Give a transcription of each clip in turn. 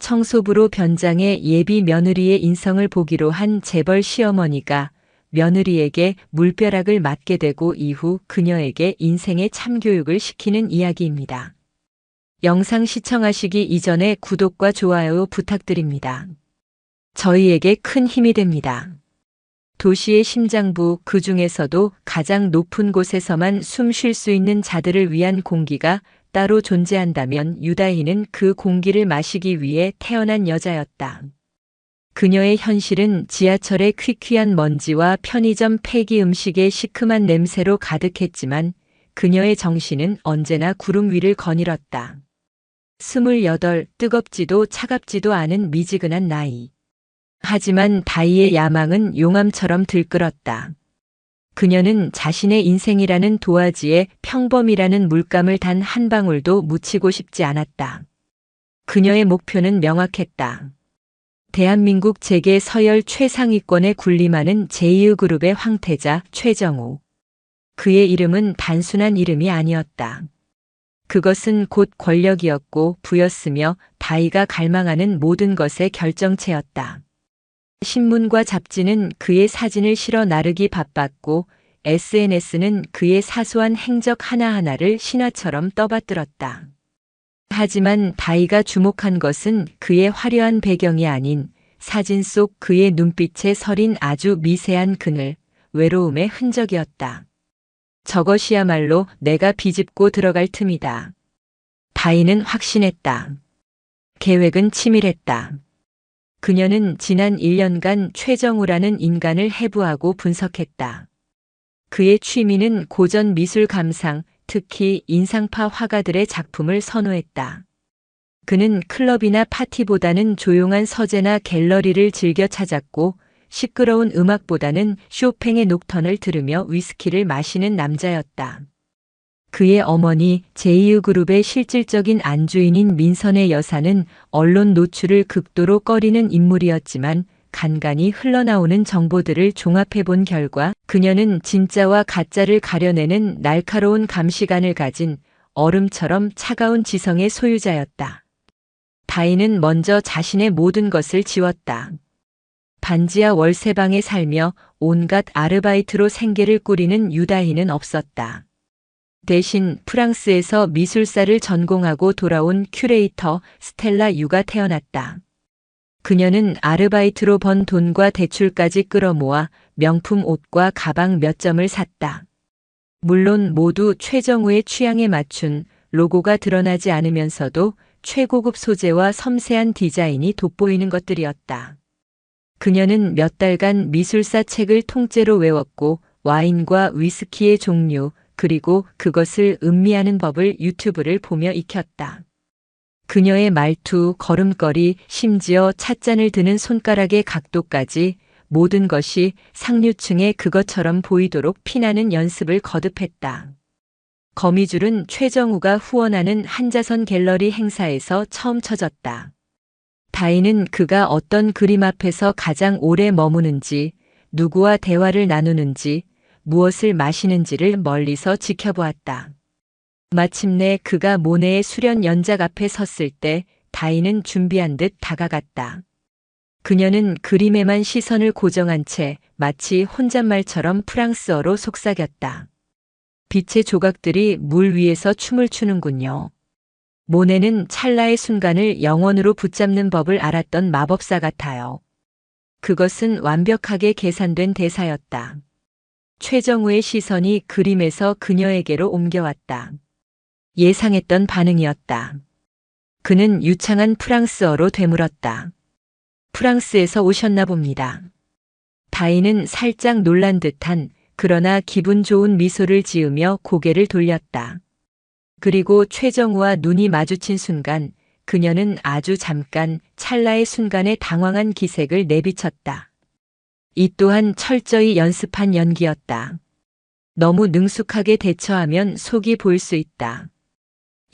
청소부로 변장해 예비 며느리의 인성을 보기로 한 재벌 시어머니가 며느리에게 물벼락을 맞게 되고 이후 그녀에게 인생의 참교육을 시키는 이야기입니다. 영상 시청하시기 이전에 구독과 좋아요 부탁드립니다. 저희에게 큰 힘이 됩니다. 도시의 심장부, 그 중에서도 가장 높은 곳에서만 숨 쉴 수 있는 자들을 위한 공기가 따로 존재한다면 유다희는 그 공기를 마시기 위해 태어난 여자였다. 그녀의 현실은 지하철의 퀴퀴한 먼지와 편의점 폐기 음식의 시큼한 냄새로 가득했지만 그녀의 정신은 언제나 구름 위를 거닐었다. 28, 뜨겁지도 차갑지도 않은 미지근한 나이. 하지만 다희의 야망은 용암처럼 들끓었다. 그녀는 자신의 인생이라는 도화지에 평범이라는 물감을 단 한 방울도 묻히고 싶지 않았다. 그녀의 목표는 명확했다. 대한민국 재계 서열 최상위권에 군림하는 제2그룹의 황태자 최정우. 그의 이름은 단순한 이름이 아니었다. 그것은 곧 권력이었고 부였으며 다희가 갈망하는 모든 것의 결정체였다. 신문과 잡지는 그의 사진을 실어 나르기 바빴고 SNS는 그의 사소한 행적 하나하나를 신화처럼 떠받들었다. 하지만 다희가 주목한 것은 그의 화려한 배경이 아닌 사진 속 그의 눈빛에 서린 아주 미세한 그늘, 외로움의 흔적이었다. 저것이야말로 내가 비집고 들어갈 틈이다. 다희는 확신했다. 계획은 치밀했다. 그녀는 지난 1년간 최정우라는 인간을 해부하고 분석했다. 그의 취미는 고전 미술 감상, 특히 인상파 화가들의 작품을 선호했다. 그는 클럽이나 파티보다는 조용한 서재나 갤러리를 즐겨 찾았고 시끄러운 음악보다는 쇼팽의 녹턴을 들으며 위스키를 마시는 남자였다. 그의 어머니 제2그룹의 실질적인 안주인인 민선의 여사는 언론 노출을 극도로 꺼리는 인물이었지만 간간히 흘러나오는 정보들을 종합해본 결과 그녀는 진짜와 가짜를 가려내는 날카로운 감시관을 가진 얼음처럼 차가운 지성의 소유자였다. 다희는 먼저 자신의 모든 것을 지웠다. 반지하 월세방에 살며 온갖 아르바이트로 생계를 꾸리는 유다희는 없었다. 대신 프랑스에서 미술사를 전공하고 돌아온 큐레이터 스텔라 유가 태어났다. 그녀는 아르바이트로 번 돈과 대출까지 끌어모아 명품 옷과 가방 몇 점을 샀다. 물론 모두 최정우의 취향에 맞춘 로고가 드러나지 않으면서도 최고급 소재와 섬세한 디자인이 돋보이는 것들이었다. 그녀는 몇 달간 미술사 책을 통째로 외웠고 와인과 위스키의 종류, 그리고 그것을 음미하는 법을 유튜브를 보며 익혔다. 그녀의 말투, 걸음걸이, 심지어 찻잔을 드는 손가락의 각도까지 모든 것이 상류층의 그것처럼 보이도록 피나는 연습을 거듭했다. 거미줄은 최정우가 후원하는 한자선 갤러리 행사에서 처음 쳐졌다. 다희는 그가 어떤 그림 앞에서 가장 오래 머무는지, 누구와 대화를 나누는지, 무엇을 마시는지를 멀리서 지켜보았다. 마침내 그가 모네의 수련 연작 앞에 섰을 때 다희는 준비한 듯 다가갔다. 그녀는 그림에만 시선을 고정한 채 마치 혼잣말처럼 프랑스어로 속삭였다. 빛의 조각들이 물 위에서 춤을 추는군요. 모네는 찰나의 순간을 영원으로 붙잡는 법을 알았던 마법사 같아요. 그것은 완벽하게 계산된 대사였다. 최정우의 시선이 그림에서 그녀에게로 옮겨왔다. 예상했던 반응이었다. 그는 유창한 프랑스어로 되물었다. 프랑스에서 오셨나 봅니다. 다희는 살짝 놀란 듯한 그러나 기분 좋은 미소를 지으며 고개를 돌렸다. 그리고 최정우와 눈이 마주친 순간 그녀는 아주 잠깐 찰나의 순간에 당황한 기색을 내비쳤다. 이 또한 철저히 연습한 연기였다. 너무 능숙하게 대처하면 속이 보일 수 있다.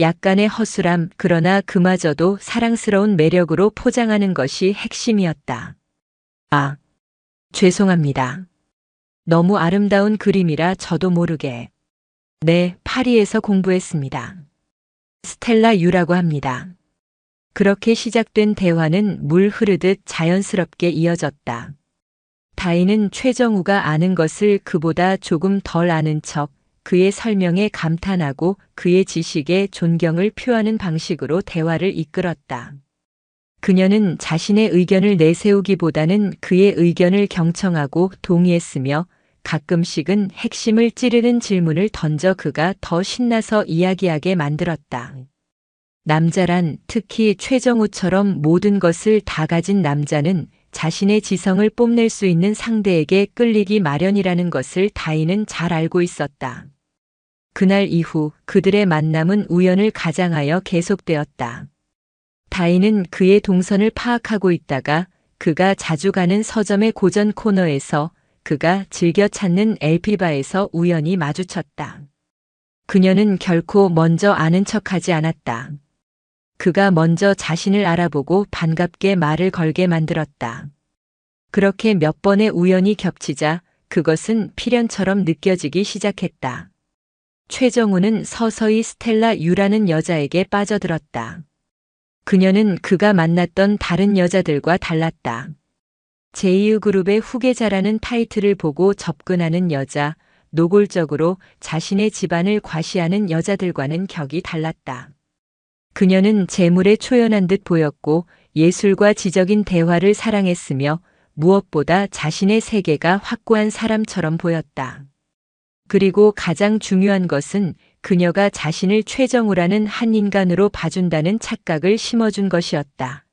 약간의 허술함, 그러나 그마저도 사랑스러운 매력으로 포장하는 것이 핵심이었다. 아, 죄송합니다. 너무 아름다운 그림이라 저도 모르게. 네, 파리에서 공부했습니다. 스텔라 유라고 합니다. 그렇게 시작된 대화는 물 흐르듯 자연스럽게 이어졌다. 다인은 최정우가 아는 것을 그보다 조금 덜 아는 척 그의 설명에 감탄하고 그의 지식에 존경을 표하는 방식으로 대화를 이끌었다. 그녀는 자신의 의견을 내세우기보다는 그의 의견을 경청하고 동의했으며 가끔씩은 핵심을 찌르는 질문을 던져 그가 더 신나서 이야기하게 만들었다. 남자란 특히 최정우처럼 모든 것을 다 가진 남자는 자신의 지성을 뽐낼 수 있는 상대에게 끌리기 마련이라는 것을 다인은 잘 알고 있었다. 그날 이후 그들의 만남은 우연을 가장하여 계속되었다. 다인은 그의 동선을 파악하고 있다가 그가 자주 가는 서점의 고전 코너에서 그가 즐겨 찾는 LP바에서 우연히 마주쳤다. 그녀는 결코 먼저 아는 척하지 않았다. 그가 먼저 자신을 알아보고 반갑게 말을 걸게 만들었다. 그렇게 몇 번의 우연이 겹치자 그것은 필연처럼 느껴지기 시작했다. 최정우는 서서히 스텔라 유라는 여자에게 빠져들었다. 그녀는 그가 만났던 다른 여자들과 달랐다. 제2그룹의 후계자라는 타이틀을 보고 접근하는 여자, 노골적으로 자신의 집안을 과시하는 여자들과는 격이 달랐다. 그녀는 재물에 초연한 듯 보였고 예술과 지적인 대화를 사랑했으며 무엇보다 자신의 세계가 확고한 사람처럼 보였다. 그리고 가장 중요한 것은 그녀가 자신을 최정우라는 한 인간으로 봐준다는 착각을 심어준 것이었다.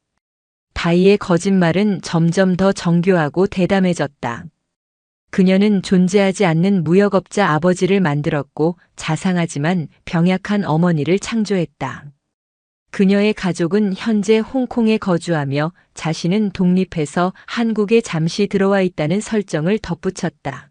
다이의 거짓말은 점점 더 정교하고 대담해졌다. 그녀는 존재하지 않는 무역업자 아버지를 만들었고 자상하지만 병약한 어머니를 창조했다. 그녀의 가족은 현재 홍콩에 거주하며 자신은 독립해서 한국에 잠시 들어와 있다는 설정을 덧붙였다.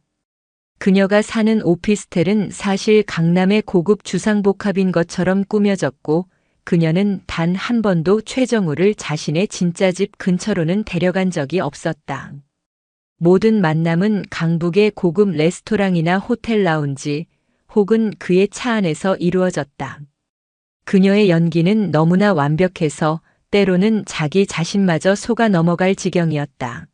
그녀가 사는 오피스텔은 사실 강남의 고급 주상복합인 것처럼 꾸며졌고 그녀는 단 한 번도 최정우를 자신의 진짜 집 근처로는 데려간 적이 없었다. 모든 만남은 강북의 고급 레스토랑이나 호텔 라운지 혹은 그의 차 안에서 이루어졌다. 그녀의 연기는 너무나 완벽해서 때로는 자기 자신마저 속아 넘어갈 지경이었다.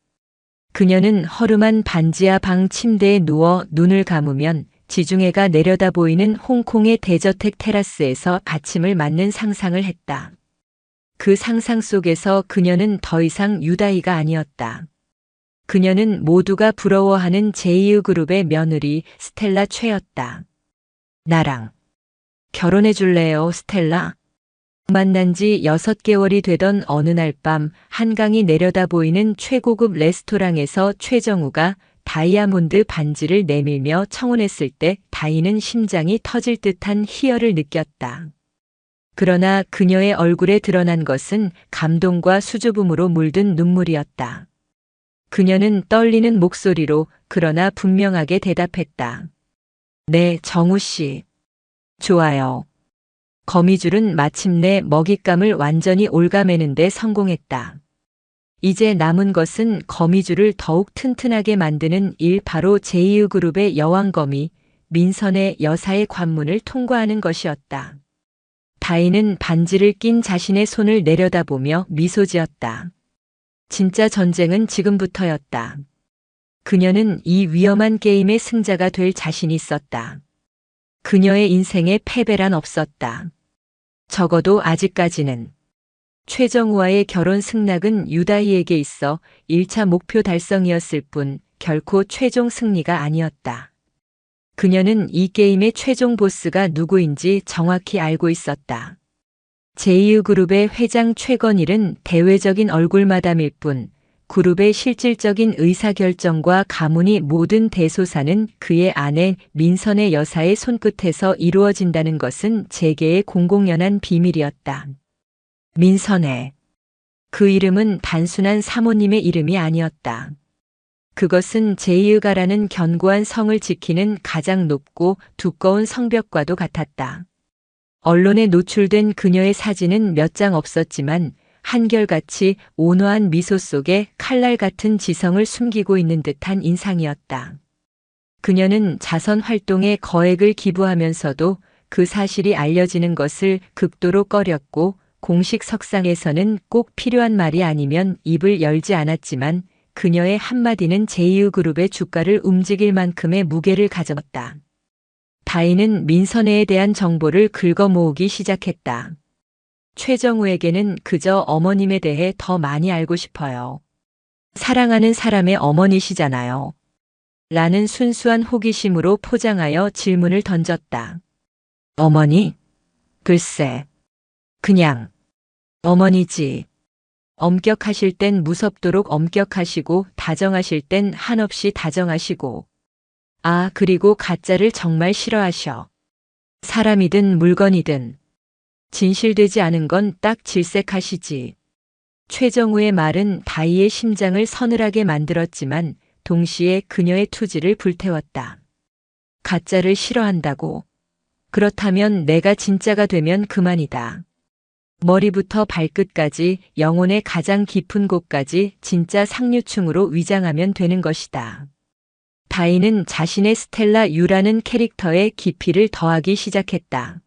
그녀는 허름한 반지하 방 침대에 누워 눈을 감으면 지중해가 내려다 보이는 홍콩의 대저택 테라스에서 아침을 맞는 상상을 했다. 그 상상 속에서 그녀는 더 이상 유다이가 아니었다. 그녀는 모두가 부러워하는 제2그룹의 며느리 스텔라 최였다. 나랑 결혼해 줄래요, 스텔라? 만난 지 6개월이 되던 어느 날 밤 한강이 내려다 보이는 최고급 레스토랑에서 최정우가 다이아몬드 반지를 내밀며 청혼했을 때 다이는 심장이 터질 듯한 희열을 느꼈다. 그러나 그녀의 얼굴에 드러난 것은 감동과 수줍음으로 물든 눈물이었다. 그녀는 떨리는 목소리로 그러나 분명하게 대답했다. 네, 정우 씨. 좋아요. 거미줄은 마침내 먹잇감을 완전히 올가매는 데 성공했다. 이제 남은 것은 거미줄을 더욱 튼튼하게 만드는 일, 바로 제2그룹의 여왕거미 민선의 여사의 관문을 통과하는 것이었다. 다이는 반지를 낀 자신의 손을 내려다보며 미소 지었다. 진짜 전쟁은 지금부터였다. 그녀는 이 위험한 게임의 승자가 될 자신이 있었다. 그녀의 인생에 패배란 없었다. 적어도 아직까지는. 최정우와의 결혼 승낙은 유다희에게 있어 1차 목표 달성이었을 뿐 결코 최종 승리가 아니었다. 그녀는 이 게임의 최종 보스가 누구인지 정확히 알고 있었다. 제2그룹의 회장 최건일은 대외적인 얼굴마담일 뿐 그룹의 실질적인 의사결정과 가문이 모든 대소사는 그의 아내 민선의 여사의 손끝에서 이루어진다는 것은 재계의 공공연한 비밀이었다. 민선의. 그 이름은 단순한 사모님의 이름이 아니었다. 그것은 제2가라는 견고한 성을 지키는 가장 높고 두꺼운 성벽과도 같았다. 언론에 노출된 그녀의 사진은 몇 장 없었지만 한결같이 온화한 미소 속에 칼날 같은 지성을 숨기고 있는 듯한 인상이었다. 그녀는 자선 활동에 거액을 기부하면서도 그 사실이 알려지는 것을 극도로 꺼렸고 공식 석상에서는 꼭 필요한 말이 아니면 입을 열지 않았지만 그녀의 한마디는 제2그룹의 주가를 움직일 만큼의 무게를 가졌다. 다인은 민선애에 대한 정보를 긁어 모으기 시작했다. 최정우에게는 그저 어머님에 대해 더 많이 알고 싶어요. 사랑하는 사람의 어머니시잖아요. 라는 순수한 호기심으로 포장하여 질문을 던졌다. 어머니? 글쎄. 그냥 어머니지. 엄격하실 땐 무섭도록 엄격하시고 다정하실 땐 한없이 다정하시고. 아, 그리고 가짜를 정말 싫어하셔. 사람이든 물건이든. 진실되지 않은 건 딱 질색하시지. 최정우의 말은 다희의 심장을 서늘하게 만들었지만 동시에 그녀의 투지를 불태웠다. 가짜를 싫어한다고. 그렇다면 내가 진짜가 되면 그만이다. 머리부터 발끝까지 영혼의 가장 깊은 곳까지 진짜 상류층으로 위장하면 되는 것이다. 다희는 자신의 스텔라 유라는 캐릭터에 깊이를 더하기 시작했다.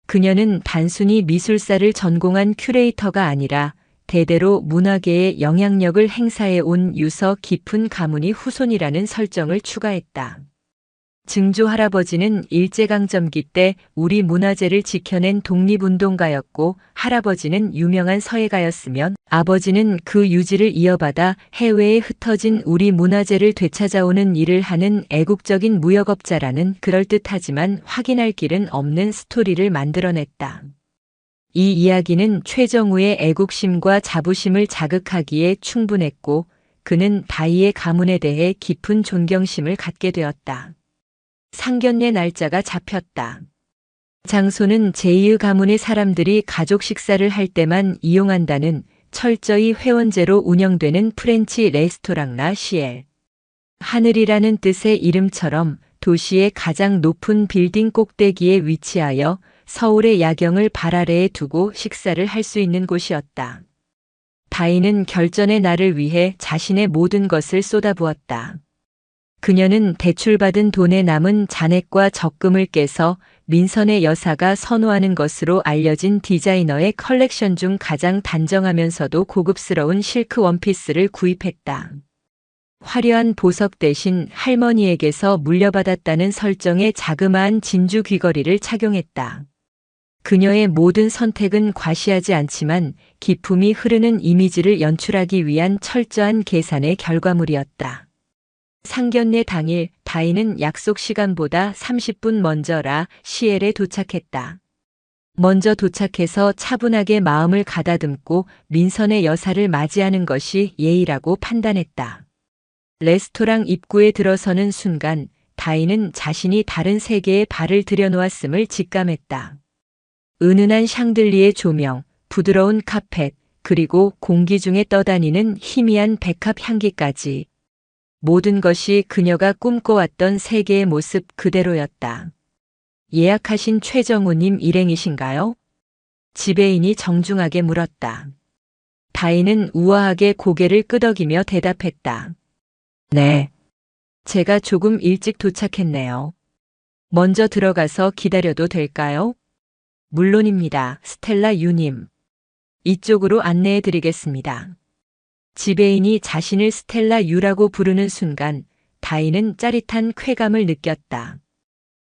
그녀는 단순히 미술사를 전공한 큐레이터가 아니라 대대로 문화계에 영향력을 행사해 온 유서 깊은 가문의 후손이라는 설정을 추가했다. 증조 할아버지는 일제강점기 때 우리 문화재를 지켜낸 독립운동가였고 할아버지는 유명한 서예가였으면 아버지는 그 유지를 이어받아 해외에 흩어진 우리 문화재를 되찾아오는 일을 하는 애국적인 무역업자라는 그럴듯하지만 확인할 길은 없는 스토리를 만들어냈다. 이 이야기는 최정우의 애국심과 자부심을 자극하기에 충분했고 그는 다희의 가문에 대해 깊은 존경심을 갖게 되었다. 상견례 날짜가 잡혔다. 장소는 제2의 가문의 사람들이 가족 식사를 할 때만 이용한다는 철저히 회원제로 운영되는 프렌치 레스토랑 라 시엘. 하늘이라는 뜻의 이름처럼 도시의 가장 높은 빌딩 꼭대기에 위치하여 서울의 야경을 발 아래에 두고 식사를 할 수 있는 곳이었다. 다희는 결전의 날을 위해 자신의 모든 것을 쏟아부었다. 그녀는 대출받은 돈에 남은 잔액과 적금을 깨서 민선의 여사가 선호하는 것으로 알려진 디자이너의 컬렉션 중 가장 단정하면서도 고급스러운 실크 원피스를 구입했다. 화려한 보석 대신 할머니에게서 물려받았다는 설정의 자그마한 진주 귀걸이를 착용했다. 그녀의 모든 선택은 과시하지 않지만 기품이 흐르는 이미지를 연출하기 위한 철저한 계산의 결과물이었다. 상견례 당일 다희는 약속 시간보다 30분 먼저 라 시엘에 도착했다. 먼저 도착해서 차분하게 마음을 가다듬고 민선의 여사를 맞이하는 것이 예의라고 판단했다. 레스토랑 입구에 들어서는 순간 다희는 자신이 다른 세계에 발을 들여놓았음을 직감했다. 은은한 샹들리에 조명, 부드러운 카펫, 그리고 공기 중에 떠다니는 희미한 백합 향기까지. 모든 것이 그녀가 꿈꿔왔던 세계의 모습 그대로였다. 예약하신 최정우님 일행이신가요? 지배인이 정중하게 물었다. 다희는 우아하게 고개를 끄덕이며 대답했다. 네. 제가 조금 일찍 도착했네요. 먼저 들어가서 기다려도 될까요? 물론입니다, 스텔라 유님. 이쪽으로 안내해 드리겠습니다. 지배인이 자신을 스텔라 유라고 부르는 순간 다희는 짜릿한 쾌감을 느꼈다.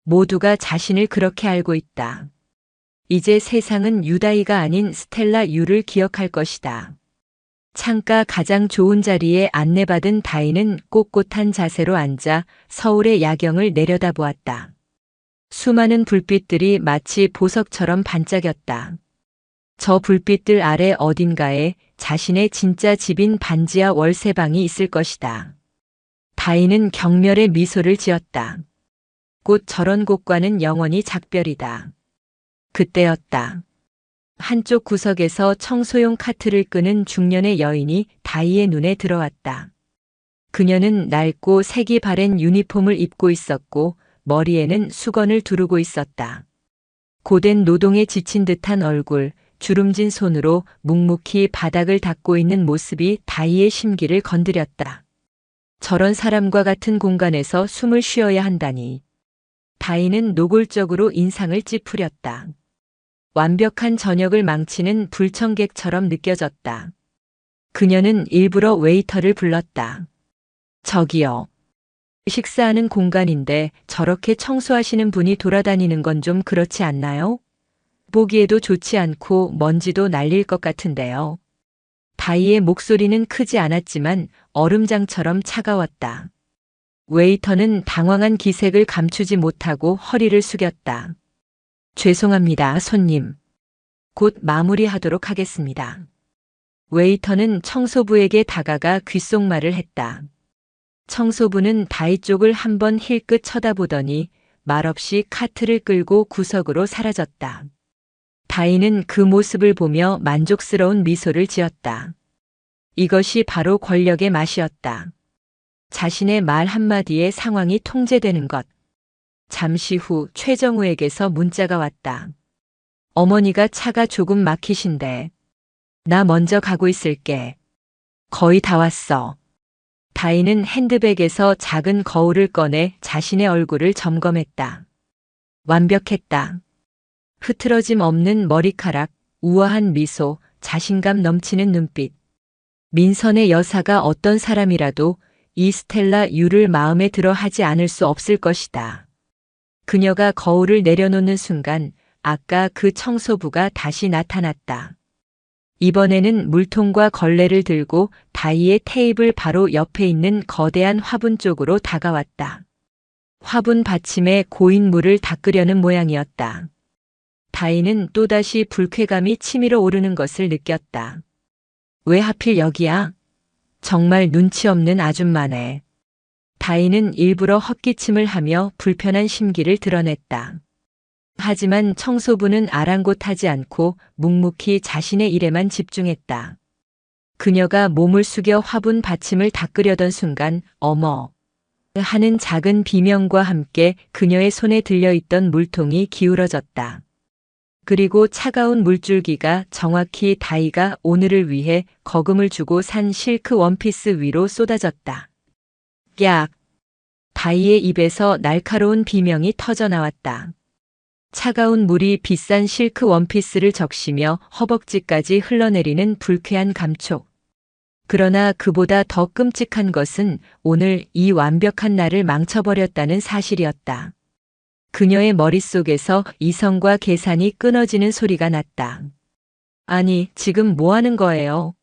모두가 자신을 그렇게 알고 있다. 이제 세상은 유다이가 아닌 스텔라 유를 기억할 것이다. 창가 가장 좋은 자리에 안내받은 다희는 꼿꼿한 자세로 앉아 서울의 야경을 내려다보았다. 수많은 불빛들이 마치 보석처럼 반짝였다. 저 불빛들 아래 어딘가에 자신의 진짜 집인 반지하 월세방이 있을 것이다. 다희는 경멸의 미소를 지었다. 곧 저런 곳과는 영원히 작별이다. 그때였다. 한쪽 구석에서 청소용 카트를 끄는 중년의 여인이 다희의 눈에 들어왔다. 그녀는 낡고 색이 바랜 유니폼을 입고 있었고 머리에는 수건을 두르고 있었다. 고된 노동에 지친 듯한 얼굴, 주름진 손으로 묵묵히 바닥을 닦고 있는 모습이 다희의 심기를 건드렸다. 저런 사람과 같은 공간에서 숨을 쉬어야 한다니. 다희는 노골적으로 인상을 찌푸렸다. 완벽한 저녁을 망치는 불청객처럼 느껴졌다. 그녀는 일부러 웨이터를 불렀다. 저기요. 식사하는 공간인데 저렇게 청소하시는 분이 돌아다니는 건 좀 그렇지 않나요? 보기에도 좋지 않고 먼지도 날릴 것 같은데요. 다이의 목소리는 크지 않았지만 얼음장처럼 차가웠다. 웨이터는 당황한 기색을 감추지 못하고 허리를 숙였다. 죄송합니다, 손님. 곧 마무리하도록 하겠습니다. 웨이터는 청소부에게 다가가 귓속말을 했다. 청소부는 다이 쪽을 한번 힐끗 쳐다보더니 말없이 카트를 끌고 구석으로 사라졌다. 다이는 그 모습을 보며 만족스러운 미소를 지었다. 이것이 바로 권력의 맛이었다. 자신의 말 한마디에 상황이 통제되는 것. 잠시 후 최정우에게서 문자가 왔다. 어머니가 차가 조금 막히신데. 나 먼저 가고 있을게. 거의 다 왔어. 다이는 핸드백에서 작은 거울을 꺼내 자신의 얼굴을 점검했다. 완벽했다. 흐트러짐 없는 머리카락, 우아한 미소, 자신감 넘치는 눈빛. 민선의 여사가 어떤 사람이라도 이 스텔라 유를 마음에 들어 하지 않을 수 없을 것이다. 그녀가 거울을 내려놓는 순간 아까 그 청소부가 다시 나타났다. 이번에는 물통과 걸레를 들고 다이의 테이블 바로 옆에 있는 거대한 화분 쪽으로 다가왔다. 화분 받침에 고인 물을 닦으려는 모양이었다. 다이는 또다시 불쾌감이 치밀어 오르는 것을 느꼈다. 왜 하필 여기야? 정말 눈치 없는 아줌마네. 다이는 일부러 헛기침을 하며 불편한 심기를 드러냈다. 하지만 청소부는 아랑곳하지 않고 묵묵히 자신의 일에만 집중했다. 그녀가 몸을 숙여 화분 받침을 닦으려던 순간 어머 하는 작은 비명과 함께 그녀의 손에 들려있던 물통이 기울어졌다. 그리고 차가운 물줄기가 정확히 다이가 오늘을 위해 거금을 주고 산 실크 원피스 위로 쏟아졌다. 약! 다이의 입에서 날카로운 비명이 터져나왔다. 차가운 물이 비싼 실크 원피스를 적시며 허벅지까지 흘러내리는 불쾌한 감촉. 그러나 그보다 더 끔찍한 것은 오늘 이 완벽한 날을 망쳐버렸다는 사실이었다. 그녀의 머릿속에서 이성과 계산이 끊어지는 소리가 났다. 아니, 지금 뭐 하는 거예요?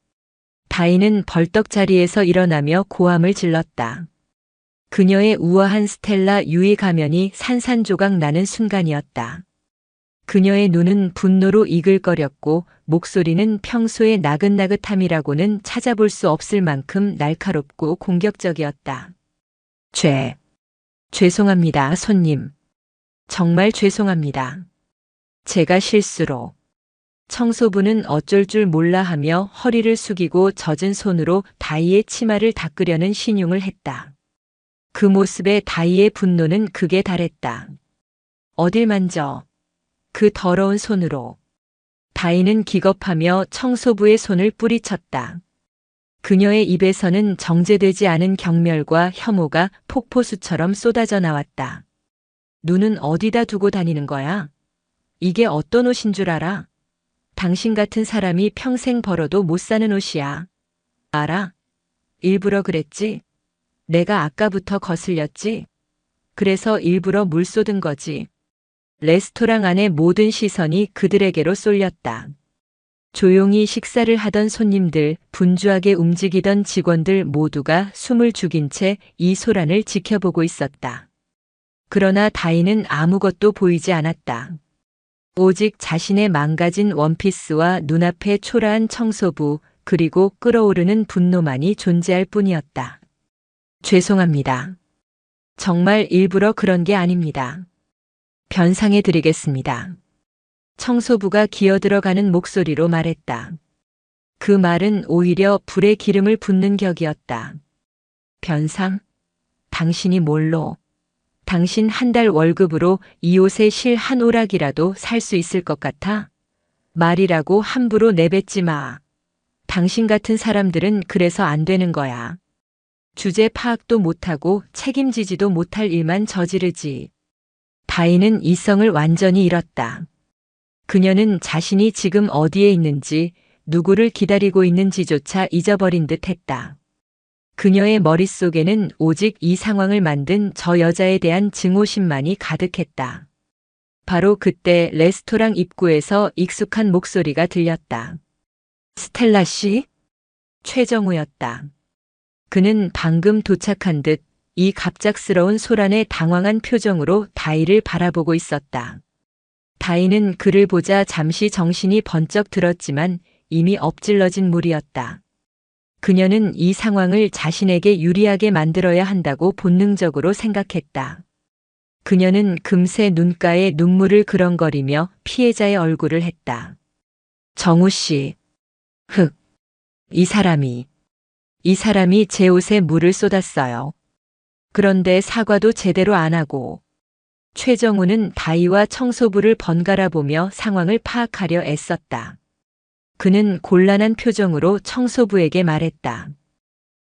다이는 벌떡 자리에서 일어나며 고함을 질렀다. 그녀의 우아한 스텔라 유의 가면이 산산조각 나는 순간이었다. 그녀의 눈은 분노로 이글거렸고 목소리는 평소의 나긋나긋함이라고는 찾아볼 수 없을 만큼 날카롭고 공격적이었다. 죄송합니다, 손님. 정말 죄송합니다. 제가 실수로. 청소부는 어쩔 줄 몰라 하며 허리를 숙이고 젖은 손으로 다이의 치마를 닦으려는 신용을 했다. 그 모습에 다이의 분노는 극에 달했다. 어딜 만져. 그 더러운 손으로. 다이는 기겁하며 청소부의 손을 뿌리쳤다. 그녀의 입에서는 정제되지 않은 경멸과 혐오가 폭포수처럼 쏟아져 나왔다. 눈은 어디다 두고 다니는 거야? 이게 어떤 옷인 줄 알아? 당신 같은 사람이 평생 벌어도 못 사는 옷이야. 알아? 일부러 그랬지? 내가 아까부터 거슬렸지? 그래서 일부러 물 쏟은 거지. 레스토랑 안의 모든 시선이 그들에게로 쏠렸다. 조용히 식사를 하던 손님들, 분주하게 움직이던 직원들 모두가 숨을 죽인 채 이 소란을 지켜보고 있었다. 그러나 다이는 아무것도 보이지 않았다. 오직 자신의 망가진 원피스와 눈앞의 초라한 청소부, 그리고 끓어오르는 분노만이 존재할 뿐이었다. 죄송합니다. 정말 일부러 그런 게 아닙니다. 변상해 드리겠습니다. 청소부가 기어들어가는 목소리로 말했다. 그 말은 오히려 불에 기름을 붓는 격이었다. 변상? 당신이 뭘로? 당신 한 달 월급으로 이 옷에 실 한 오락이라도 살 수 있을 것 같아? 말이라고 함부로 내뱉지 마. 당신 같은 사람들은 그래서 안 되는 거야. 주제 파악도 못하고 책임지지도 못할 일만 저지르지. 다이는 이성을 완전히 잃었다. 그녀는 자신이 지금 어디에 있는지, 누구를 기다리고 있는지조차 잊어버린 듯 했다. 그녀의 머릿속에는 오직 이 상황을 만든 저 여자에 대한 증오심만이 가득했다. 바로 그때 레스토랑 입구에서 익숙한 목소리가 들렸다. 스텔라 씨? 최정우였다. 그는 방금 도착한 듯 이 갑작스러운 소란에 당황한 표정으로 다희를 바라보고 있었다. 다희는 그를 보자 잠시 정신이 번쩍 들었지만 이미 엎질러진 물이었다. 그녀는 이 상황을 자신에게 유리하게 만들어야 한다고 본능적으로 생각했다. 그녀는 금세 눈가에 눈물을 그렁거리며 피해자의 얼굴을 했다. 정우 씨. 흑. 이 사람이 제 옷에 물을 쏟았어요. 그런데 사과도 제대로 안 하고. 최정우는 다희와 청소부를 번갈아 보며 상황을 파악하려 애썼다. 그는 곤란한 표정으로 청소부에게 말했다.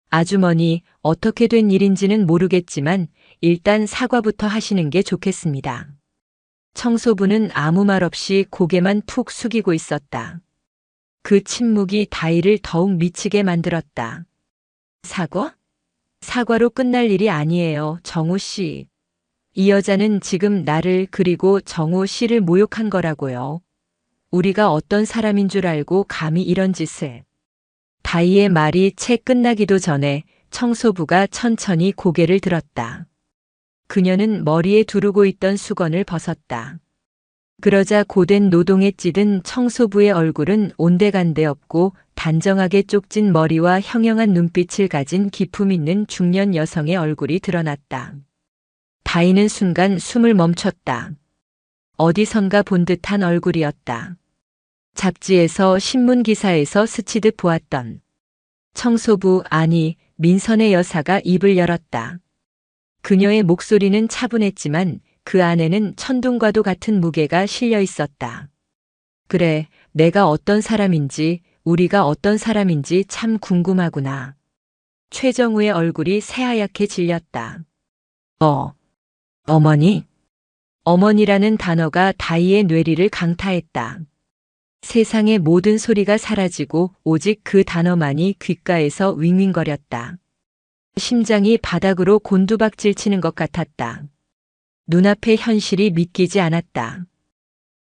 아주머니, 어떻게 된 일인지는 모르겠지만 일단 사과부터 하시는 게 좋겠습니다. 청소부는 아무 말 없이 고개만 푹 숙이고 있었다. 그 침묵이 다희를 더욱 미치게 만들었다. 사과? 사과로 끝날 일이 아니에요, 정우 씨. 이 여자는 지금 나를 그리고 정우 씨를 모욕한 거라고요. 우리가 어떤 사람인 줄 알고 감히 이런 짓을. 다희의 말이 채 끝나기도 전에 청소부가 천천히 고개를 들었다. 그녀는 머리에 두르고 있던 수건을 벗었다. 그러자 고된 노동에 찌든 청소부의 얼굴은 온데간데 없고 단정하게 쪽진 머리와 형형한 눈빛을 가진 기품 있는 중년 여성의 얼굴이 드러났다. 다희는 순간 숨을 멈췄다. 어디선가 본 듯한 얼굴이었다. 잡지에서 신문 기사에서 스치듯 보았던 청소부 아니 민선의 여사가 입을 열었다. 그녀의 목소리는 차분했지만 그 안에는 천둥과도 같은 무게가 실려 있었다. 그래, 내가 어떤 사람인지, 우리가 어떤 사람인지 참 궁금하구나. 최정우의 얼굴이 새하얗게 질렸다. 어머니? 어머니라는 단어가 다희의 뇌리를 강타했다. 세상의 모든 소리가 사라지고 오직 그 단어만이 귓가에서 윙윙거렸다. 심장이 바닥으로 곤두박질 치는 것 같았다. 눈앞의 현실이 믿기지 않았다.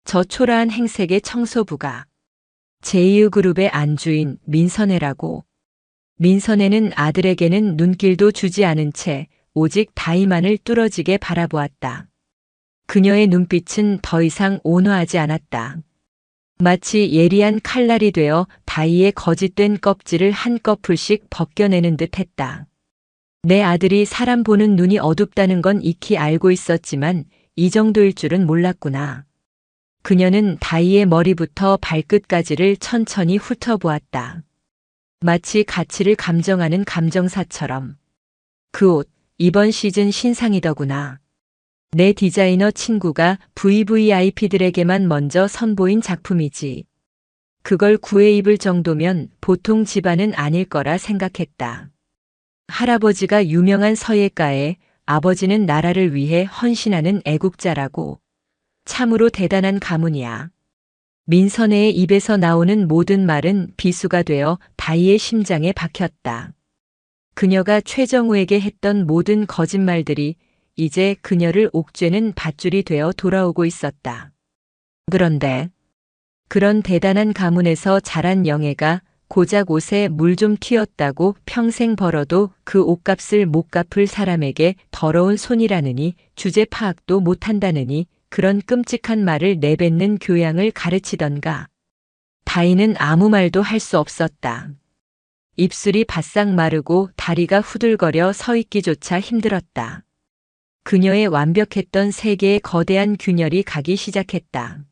저 초라한 행색의 청소부가 제2그룹의 안주인 민선혜라고. 민선혜는 아들에게는 눈길도 주지 않은 채 오직 다희만을 뚫어지게 바라보았다. 그녀의 눈빛은 더 이상 온화하지 않았다. 마치 예리한 칼날이 되어 다희의 거짓된 껍질을 한꺼풀씩 벗겨내는 듯 했다. 내 아들이 사람 보는 눈이 어둡다는 건 익히 알고 있었지만 이 정도일 줄은 몰랐구나. 그녀는 다희의 머리부터 발끝까지를 천천히 훑어보았다. 마치 가치를 감정하는 감정사처럼. 그 옷, 이번 시즌 신상이더구나. 내 디자이너 친구가 VVIP들에게만 먼저 선보인 작품이지. 그걸 구해 입을 정도면 보통 집안은 아닐 거라 생각했다. 할아버지가 유명한 서예가에 아버지는 나라를 위해 헌신하는 애국자라고. 참으로 대단한 가문이야. 민선혜의 입에서 나오는 모든 말은 비수가 되어 다희의 심장에 박혔다. 그녀가 최정우에게 했던 모든 거짓말들이 이제 그녀를 옥죄는 밧줄이 되어 돌아오고 있었다. 그런데 그런 대단한 가문에서 자란 영애가 고작 옷에 물 좀 튀었다고 평생 벌어도 그 옷값을 못 갚을 사람에게 더러운 손이라느니 주제 파악도 못한다느니 그런 끔찍한 말을 내뱉는 교양을 가르치던가. 다희는 아무 말도 할 수 없었다. 입술이 바싹 마르고 다리가 후들거려 서 있기조차 힘들었다. 그녀의 완벽했던 세계에 거대한 균열이 가기 시작했다.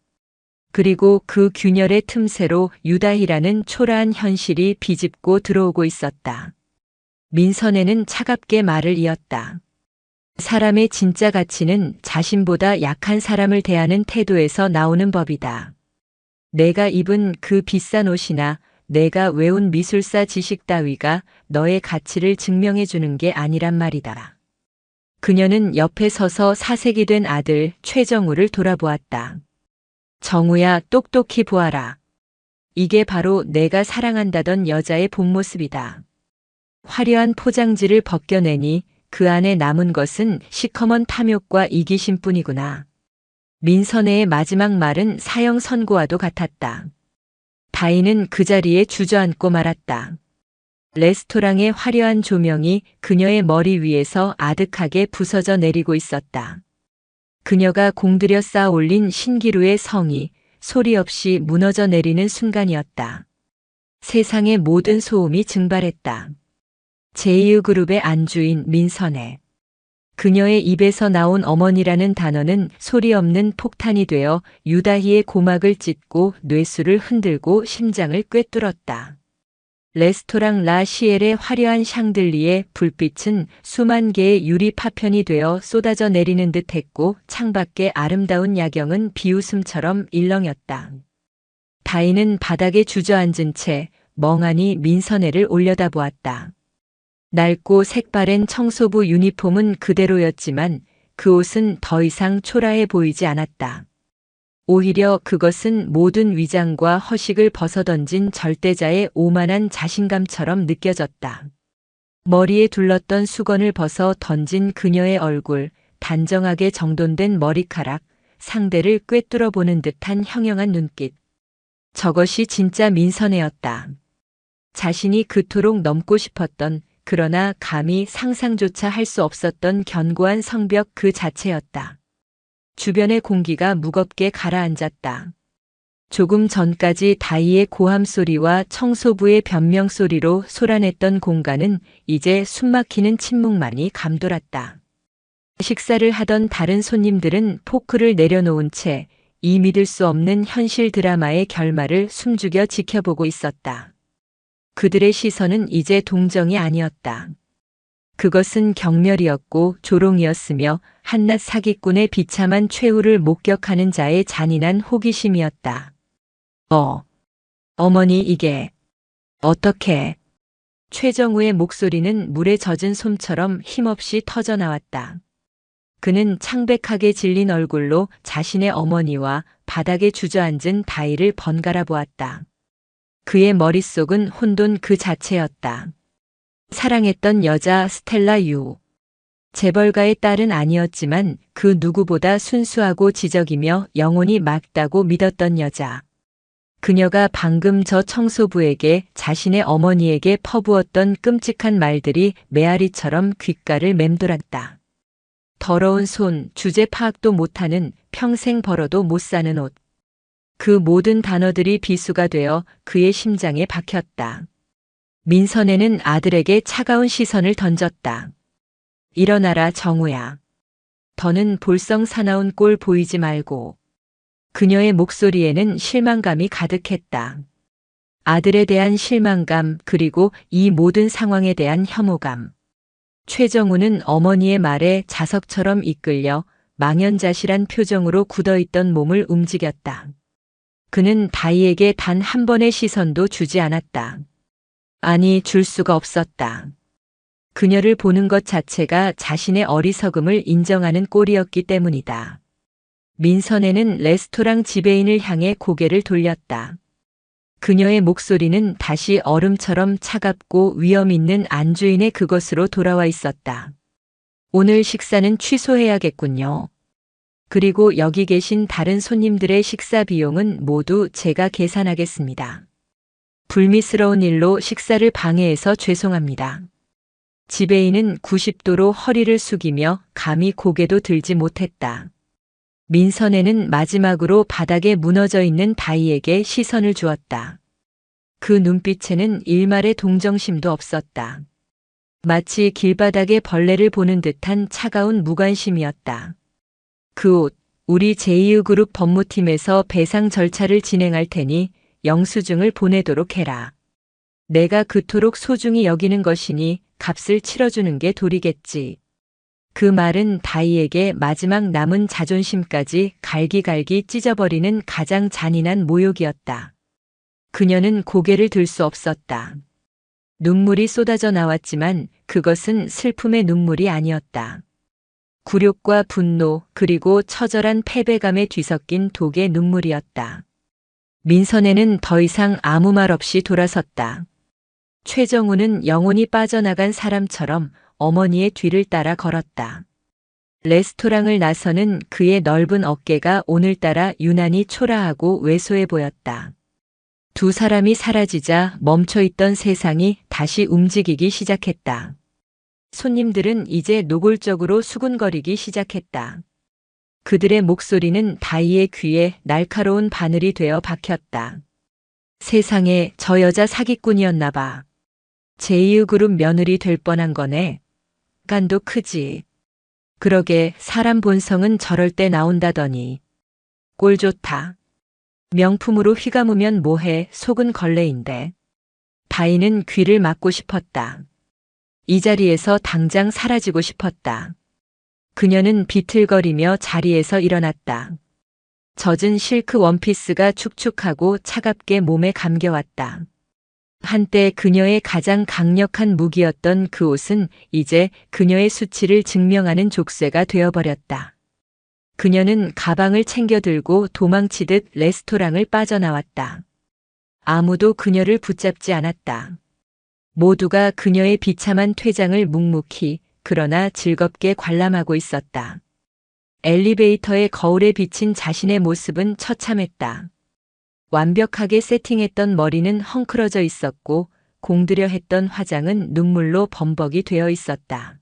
그리고 그 균열의 틈새로 유다희라는 초라한 현실이 비집고 들어오고 있었다. 민선혜는 차갑게 말을 이었다. 사람의 진짜 가치는 자신보다 약한 사람을 대하는 태도에서 나오는 법이다. 내가 입은 그 비싼 옷이나 내가 외운 미술사 지식 따위가 너의 가치를 증명해 주는 게 아니란 말이다. 그녀는 옆에 서서 사색이 된 아들 최정우를 돌아보았다. 정우야, 똑똑히 보아라. 이게 바로 내가 사랑한다던 여자의 본 모습이다. 화려한 포장지를 벗겨내니 그 안에 남은 것은 시커먼 탐욕과 이기심뿐이구나. 민선애의 마지막 말은 사형 선고와도 같았다. 다인은 그 자리에 주저앉고 말았다. 레스토랑의 화려한 조명이 그녀의 머리 위에서 아득하게 부서져 내리고 있었다. 그녀가 공들여 쌓아 올린 신기루의 성이 소리 없이 무너져 내리는 순간이었다. 세상의 모든 소음이 증발했다. 제2그룹의 안주인 민선애. 그녀의 입에서 나온 어머니라는 단어는 소리 없는 폭탄이 되어 유다희의 고막을 찢고 뇌수를 흔들고 심장을 꿰뚫었다. 레스토랑 라 시엘의 화려한 샹들리에 불빛은 수만 개의 유리 파편이 되어 쏟아져 내리는 듯 했고 창밖의 아름다운 야경은 비웃음처럼 일렁였다. 다인은 바닥에 주저앉은 채 멍하니 민선애를 올려다보았다. 낡고 색바랜 청소부 유니폼은 그대로였지만 그 옷은 더 이상 초라해 보이지 않았다. 오히려 그것은 모든 위장과 허식을 벗어던진 절대자의 오만한 자신감처럼 느껴졌다. 머리에 둘렀던 수건을 벗어 던진 그녀의 얼굴, 단정하게 정돈된 머리카락, 상대를 꿰뚫어 보는 듯한 형형한 눈빛. 저것이 진짜 민선애였다. 자신이 그토록 넘고 싶었던, 그러나 감히 상상조차 할 수 없었던 견고한 성벽 그 자체였다. 주변의 공기가 무겁게 가라앉았다. 조금 전까지 다이의 고함 소리와 청소부의 변명 소리로 솟아냈던 공간은 이제 숨막히는 침묵만이 감돌았다. 식사를 하던 다른 손님들은 포크를 내려놓은 채 이 믿을 수 없는 현실 드라마의 결말을 숨죽여 지켜보고 있었다. 그들의 시선은 이제 동정이 아니었다. 그것은 경멸이었고 조롱이었으며 한낱 사기꾼의 비참한 최후를 목격하는 자의 잔인한 호기심이었다. 어머니 이게 어떻게? 최정우의 목소리는 물에 젖은 솜처럼 힘없이 터져나왔다. 그는 창백하게 질린 얼굴로 자신의 어머니와 바닥에 주저앉은 다이를 번갈아 보았다. 그의 머릿속은 혼돈 그 자체였다. 사랑했던 여자 스텔라 유. 재벌가의 딸은 아니었지만 그 누구보다 순수하고 지적이며 영혼이 맑다고 믿었던 여자. 그녀가 방금 저 청소부에게 자신의 어머니에게 퍼부었던 끔찍한 말들이 메아리처럼 귓가를 맴돌았다. 더러운 손, 주제 파악도 못하는, 평생 벌어도 못 사는 옷. 그 모든 단어들이 비수가 되어 그의 심장에 박혔다. 민선애는 아들에게 차가운 시선을 던졌다. 일어나라 정우야. 더는 볼썽 사나운 꼴 보이지 말고. 그녀의 목소리에는 실망감이 가득했다. 아들에 대한 실망감 그리고 이 모든 상황에 대한 혐오감. 최정우는 어머니의 말에 자석처럼 이끌려 망연자실한 표정으로 굳어있던 몸을 움직였다. 그는 다이에게 단 한 번의 시선도 주지 않았다. 아니, 줄 수가 없었다. 그녀를 보는 것 자체가 자신의 어리석음을 인정하는 꼴이었기 때문이다. 민선애는 레스토랑 지배인을 향해 고개를 돌렸다. 그녀의 목소리는 다시 얼음처럼 차갑고 위험 있는 안주인의 그것으로 돌아와 있었다. 오늘 식사는 취소해야겠군요. 그리고 여기 계신 다른 손님들의 식사 비용은 모두 제가 계산하겠습니다. 불미스러운 일로 식사를 방해해서 죄송합니다. 지배인은 90도로 허리를 숙이며 감히 고개도 들지 못했다. 민선애는 마지막으로 바닥에 무너져 있는 다이에게 시선을 주었다. 그 눈빛에는 일말의 동정심도 없었다. 마치 길바닥에 벌레를 보는 듯한 차가운 무관심이었다. 그 옷, 우리 제2그룹 법무팀에서 배상 절차를 진행할 테니 영수증을 보내도록 해라. 내가 그토록 소중히 여기는 것이니 값을 치러주는 게 도리겠지. 그 말은 다이에게 마지막 남은 자존심까지 갈기갈기 찢어버리는 가장 잔인한 모욕이었다. 그녀는 고개를 들 수 없었다. 눈물이 쏟아져 나왔지만 그것은 슬픔의 눈물이 아니었다. 굴욕과 분노 그리고 처절한 패배감에 뒤섞인 독의 눈물이었다. 민선애는 더 이상 아무 말 없이 돌아섰다. 최정우는 영혼이 빠져나간 사람처럼 어머니의 뒤를 따라 걸었다. 레스토랑을 나서는 그의 넓은 어깨가 오늘따라 유난히 초라하고 왜소해 보였다. 두 사람이 사라지자 멈춰있던 세상이 다시 움직이기 시작했다. 손님들은 이제 노골적으로 수군거리기 시작했다. 그들의 목소리는 다이의 귀에 날카로운 바늘이 되어 박혔다. 세상에, 저 여자 사기꾼이었나 봐. 제2그룹 며느리 될 뻔한 거네. 간도 크지. 그러게 사람 본성은 저럴 때 나온다더니. 꼴 좋다. 명품으로 휘감으면 뭐해, 속은 걸레인데. 다이는 귀를 막고 싶었다. 이 자리에서 당장 사라지고 싶었다. 그녀는 비틀거리며 자리에서 일어났다. 젖은 실크 원피스가 축축하고 차갑게 몸에 감겨왔다. 한때 그녀의 가장 강력한 무기였던 그 옷은 이제 그녀의 수치를 증명하는 족쇄가 되어버렸다. 그녀는 가방을 챙겨 들고 도망치듯 레스토랑을 빠져나왔다. 아무도 그녀를 붙잡지 않았다. 모두가 그녀의 비참한 퇴장을 묵묵히 그러나 즐겁게 관람하고 있었다. 엘리베이터의 거울에 비친 자신의 모습은 처참했다. 완벽하게 세팅했던 머리는 헝클어져 있었고 공들여 했던 화장은 눈물로 범벅이 되어 있었다.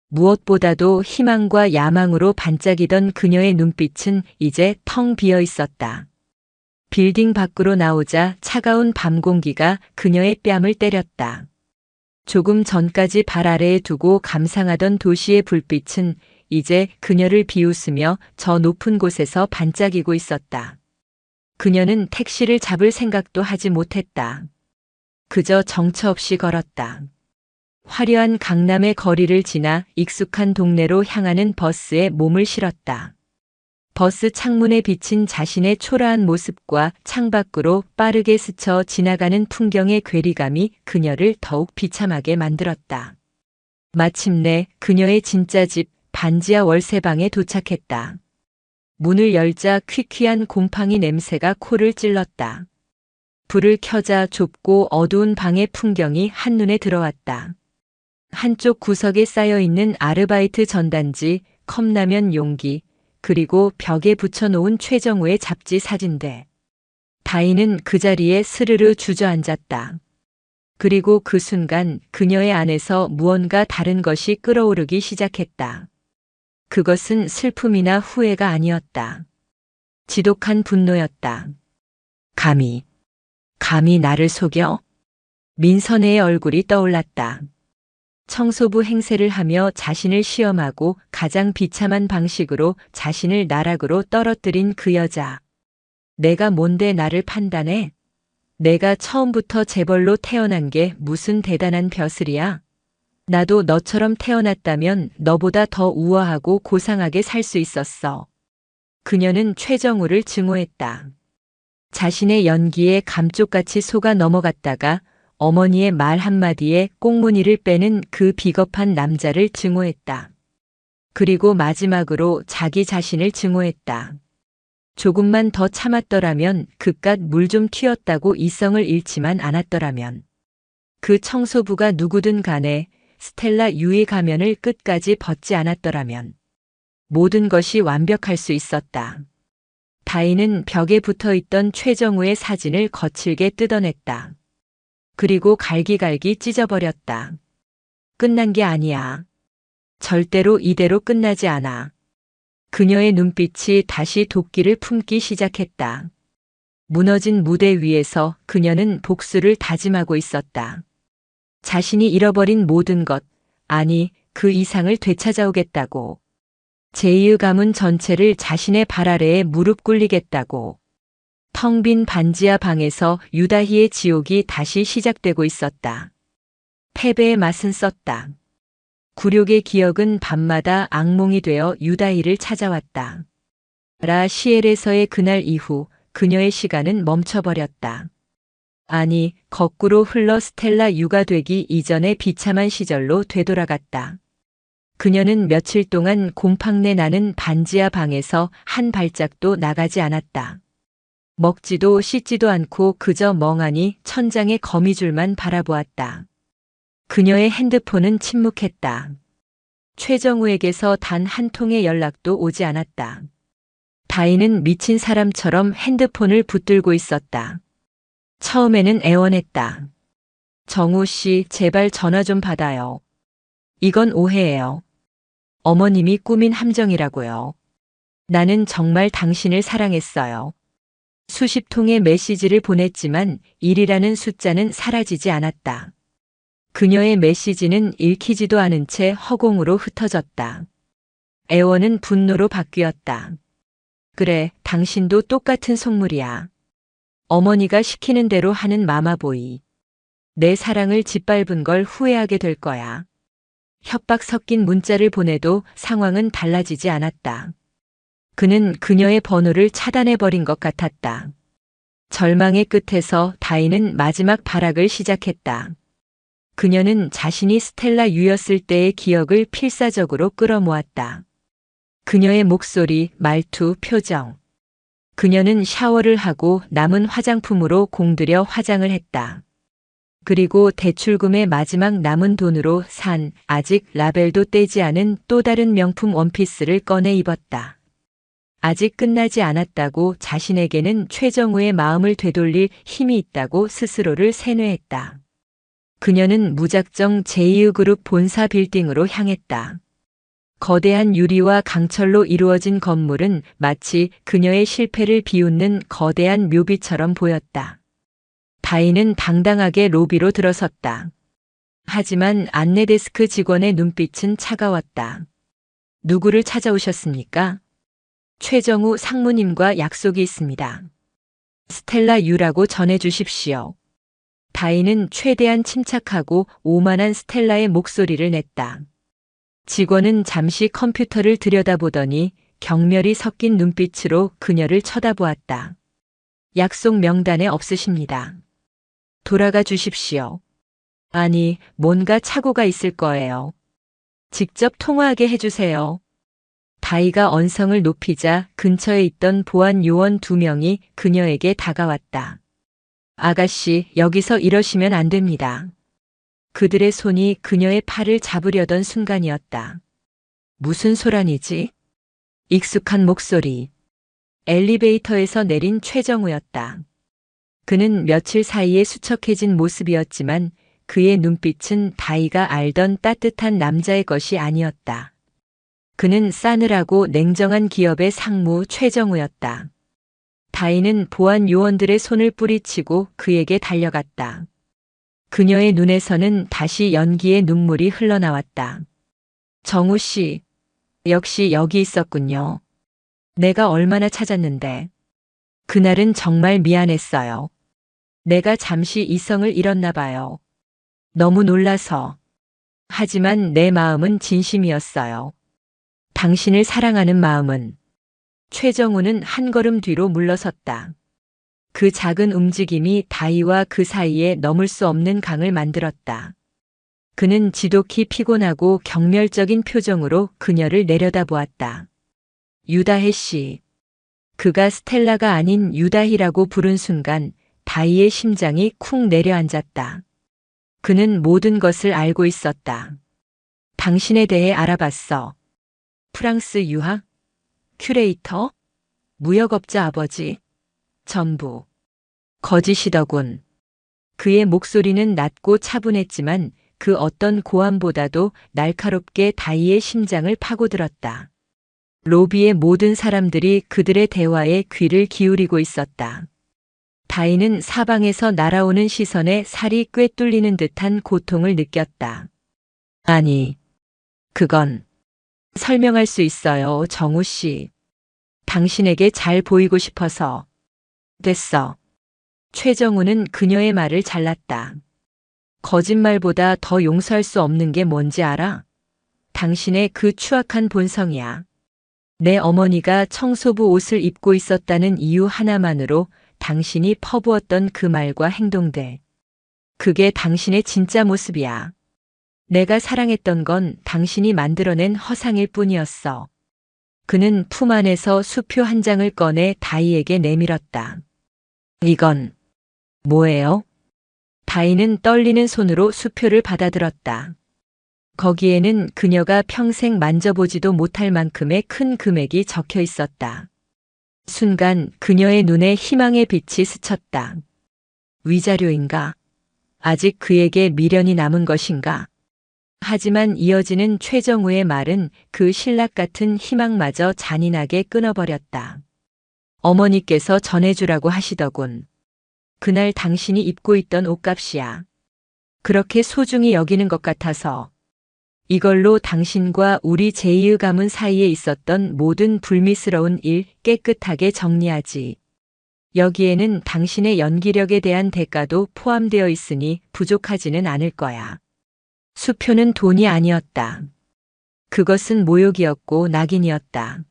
무엇보다도 희망과 야망으로 반짝이던 그녀의 눈빛은 이제 텅 비어 있었다. 빌딩 밖으로 나오자 차가운 밤 공기가 그녀의 뺨을 때렸다. 조금 전까지 발 아래에 두고 감상하던 도시의 불빛은 이제 그녀를 비웃으며 저 높은 곳에서 반짝이고 있었다. 그녀는 택시를 잡을 생각도 하지 못했다. 그저 정처 없이 걸었다. 화려한 강남의 거리를 지나 익숙한 동네로 향하는 버스에 몸을 실었다. 버스 창문에 비친 자신의 초라한 모습과 창밖으로 빠르게 스쳐 지나가는 풍경의 괴리감이 그녀를 더욱 비참하게 만들었다. 마침내 그녀의 진짜 집 반지하 월세방에 도착했다. 문을 열자 퀴퀴한 곰팡이 냄새가 코를 찔렀다. 불을 켜자 좁고 어두운 방의 풍경이 한눈에 들어왔다. 한쪽 구석에 쌓여있는 아르바이트 전단지, 컵라면 용기, 그리고 벽에 붙여놓은 최정우의 잡지 사진대. 다이는 그 자리에 스르르 주저앉았다. 그리고 그 순간 그녀의 안에서 무언가 다른 것이 끓어오르기 시작했다. 그것은 슬픔이나 후회가 아니었다. 지독한 분노였다. 감히 나를 속여? 민선애의 얼굴이 떠올랐다. 청소부 행세를 하며 자신을 시험하고 가장 비참한 방식으로 자신을 나락으로 떨어뜨린 그 여자. 내가 뭔데 나를 판단해? 내가 처음부터 재벌로 태어난 게 무슨 대단한 벼슬이야? 나도 너처럼 태어났다면 너보다 더 우아하고 고상하게 살 수 있었어. 그녀는 최정우를 증오했다. 자신의 연기에 감쪽같이 속아 넘어갔다가 어머니의 말 한마디에 꽁무니를 빼는 그 비겁한 남자를 증오했다. 그리고 마지막으로 자기 자신을 증오했다. 조금만 더 참았더라면 그깟 물 좀 튀었다고 이성을 잃지만 않았더라면. 그 청소부가 누구든 간에 스텔라 유의 가면을 끝까지 벗지 않았더라면. 모든 것이 완벽할 수 있었다. 다이는 벽에 붙어있던 최정우의 사진을 거칠게 뜯어냈다. 그리고 갈기갈기 찢어버렸다. 끝난 게 아니야. 절대로 이대로 끝나지 않아. 그녀의 눈빛이 다시 도끼를 품기 시작했다. 무너진 무대 위에서 그녀는 복수를 다짐하고 있었다. 자신이 잃어버린 모든 것, 아니 그 이상을 되찾아오겠다고. 제2의 가문 전체를 자신의 발 아래에 무릎 꿇리겠다고. 텅 빈 반지하 방에서 유다희의 지옥이 다시 시작되고 있었다. 패배의 맛은 썼다. 굴욕의 기억은 밤마다 악몽이 되어 유다희를 찾아왔다. 라시엘에서의 그날 이후 그녀의 시간은 멈춰버렸다. 아니, 거꾸로 흘러 스텔라 유가 되기 이전의 비참한 시절로 되돌아갔다. 그녀는 며칠 동안 곰팡내 나는 반지하 방에서 한 발짝도 나가지 않았다. 먹지도 씻지도 않고 그저 멍하니 천장의 거미줄만 바라보았다. 그녀의 핸드폰은 침묵했다. 최정우에게서 단 한 통의 연락도 오지 않았다. 다희는 미친 사람처럼 핸드폰을 붙들고 있었다. 처음에는 애원했다. 정우 씨, 제발 전화 좀 받아요. 이건 오해예요. 어머님이 꾸민 함정이라고요. 나는 정말 당신을 사랑했어요. 수십 통의 메시지를 보냈지만 1이라는 숫자는 사라지지 않았다. 그녀의 메시지는 읽히지도 않은 채 허공으로 흩어졌다. 애원은 분노로 바뀌었다. 그래, 당신도 똑같은 속물이야. 어머니가 시키는 대로 하는 마마보이. 내 사랑을 짓밟은 걸 후회하게 될 거야. 협박 섞인 문자를 보내도 상황은 달라지지 않았다. 그는 그녀의 번호를 차단해버린 것 같았다. 절망의 끝에서 다희는 마지막 발악을 시작했다. 그녀는 자신이 스텔라 유였을 때의 기억을 필사적으로 끌어모았다. 그녀의 목소리, 말투, 표정. 그녀는 샤워를 하고 남은 화장품으로 공들여 화장을 했다. 그리고 대출금의 마지막 남은 돈으로 산 아직 라벨도 떼지 않은 또 다른 명품 원피스를 꺼내 입었다. 아직 끝나지 않았다고 자신에게는 최정우의 마음을 되돌릴 힘이 있다고 스스로를 세뇌했다. 그녀는 무작정 제2그룹 본사 빌딩으로 향했다. 거대한 유리와 강철로 이루어진 건물은 마치 그녀의 실패를 비웃는 거대한 묘비처럼 보였다. 다희는 당당하게 로비로 들어섰다. 하지만 안내데스크 직원의 눈빛은 차가웠다. 누구를 찾아오셨습니까? 최정우 상무님과 약속이 있습니다. 스텔라 유라고 전해주십시오. 다희는 최대한 침착하고 오만한 스텔라의 목소리를 냈다. 직원은 잠시 컴퓨터를 들여다보더니 경멸이 섞인 눈빛으로 그녀를 쳐다보았다. 약속 명단에 없으십니다. 돌아가 주십시오. 아니, 뭔가 착오가 있을 거예요. 직접 통화하게 해주세요. 다희가 언성을 높이자 근처에 있던 보안 요원 2명이 그녀에게 다가왔다. 아가씨, 여기서 이러시면 안 됩니다. 그들의 손이 그녀의 팔을 잡으려던 순간이었다. 무슨 소란이지? 익숙한 목소리. 엘리베이터에서 내린 최정우였다. 그는 며칠 사이에 수척해진 모습이었지만 그의 눈빛은 다희가 알던 따뜻한 남자의 것이 아니었다. 그는 싸늘하고 냉정한 기업의 상무 최정우였다. 다희는 보안 요원들의 손을 뿌리치고 그에게 달려갔다. 그녀의 눈에서는 다시 연기의 눈물이 흘러나왔다. 정우 씨, 역시 여기 있었군요. 내가 얼마나 찾았는데. 그날은 정말 미안했어요. 내가 잠시 이성을 잃었나 봐요. 너무 놀라서. 하지만 내 마음은 진심이었어요. 당신을 사랑하는 마음은. 최정우는 한 걸음 뒤로 물러섰다. 그 작은 움직임이 다희와 그 사이에 넘을 수 없는 강을 만들었다. 그는 지독히 피곤하고 경멸적인 표정으로 그녀를 내려다보았다. 유다혜 씨. 그가 스텔라가 아닌 유다희라고 부른 순간 다희의 심장이 쿵 내려앉았다. 그는 모든 것을 알고 있었다. 당신에 대해 알아봤어. 프랑스 유학? 큐레이터? 무역업자 아버지? 전부. 거짓이더군. 그의 목소리는 낮고 차분했지만 그 어떤 고함보다도 날카롭게 다희의 심장을 파고들었다. 로비의 모든 사람들이 그들의 대화에 귀를 기울이고 있었다. 다희는 사방에서 날아오는 시선에 살이 꿰뚫리는 듯한 고통을 느꼈다. 아니, 그건 설명할 수 있어요, 정우 씨. 당신에게 잘 보이고 싶어서. 됐어. 최정우는 그녀의 말을 잘랐다. 거짓말보다 더 용서할 수 없는 게 뭔지 알아? 당신의 그 추악한 본성이야. 내 어머니가 청소부 옷을 입고 있었다는 이유 하나만으로 당신이 퍼부었던 그 말과 행동들. 그게 당신의 진짜 모습이야. 내가 사랑했던 건 당신이 만들어낸 허상일 뿐이었어. 그는 품 안에서 수표 한 장을 꺼내 다이에게 내밀었다. 이건 뭐예요? 다이는 떨리는 손으로 수표를 받아들었다. 거기에는 그녀가 평생 만져보지도 못할 만큼의 큰 금액이 적혀 있었다. 순간 그녀의 눈에 희망의 빛이 스쳤다. 위자료인가? 아직 그에게 미련이 남은 것인가? 하지만 이어지는 최정우의 말은 그 신락 같은 희망마저 잔인하게 끊어버렸다. 어머니께서 전해주라고 하시더군. 그날 당신이 입고 있던 옷값이야. 그렇게 소중히 여기는 것 같아서. 이걸로 당신과 우리 제이의 가문 사이에 있었던 모든 불미스러운 일 깨끗하게 정리하지. 여기에는 당신의 연기력에 대한 대가도 포함되어 있으니 부족하지는 않을 거야. 수표는 돈이 아니었다. 그것은 모욕이었고 낙인이었다.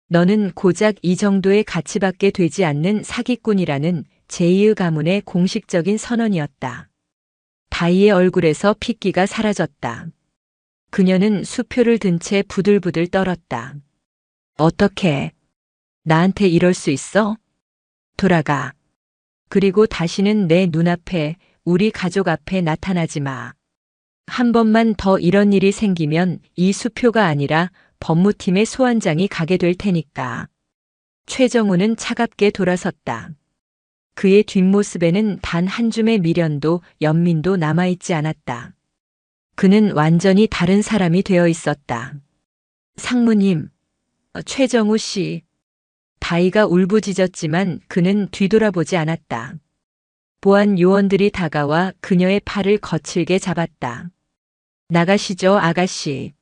너는 고작 이 정도의 가치밖에 되지 않는 사기꾼이라는 제이의 가문의 공식적인 선언이었다. 다이의 얼굴에서 핏기가 사라졌다. 그녀는 수표를 든 채 부들부들 떨었다. 어떻게 나한테 이럴 수 있어? 돌아가. 그리고 다시는 내 눈앞에, 우리 가족 앞에 나타나지 마. 한 번만 더 이런 일이 생기면 이 수표가 아니라 법무팀의 소환장이 가게 될 테니까. 최정우는 차갑게 돌아섰다. 그의 뒷모습에는 단 한 줌의 미련도 연민도 남아있지 않았다. 그는 완전히 다른 사람이 되어 있었다. 상무님, 최정우 씨. 다이가 울부짖었지만 그는 뒤돌아보지 않았다. 보안 요원들이 다가와 그녀의 팔을 거칠게 잡았다. 나가시죠, 아가씨.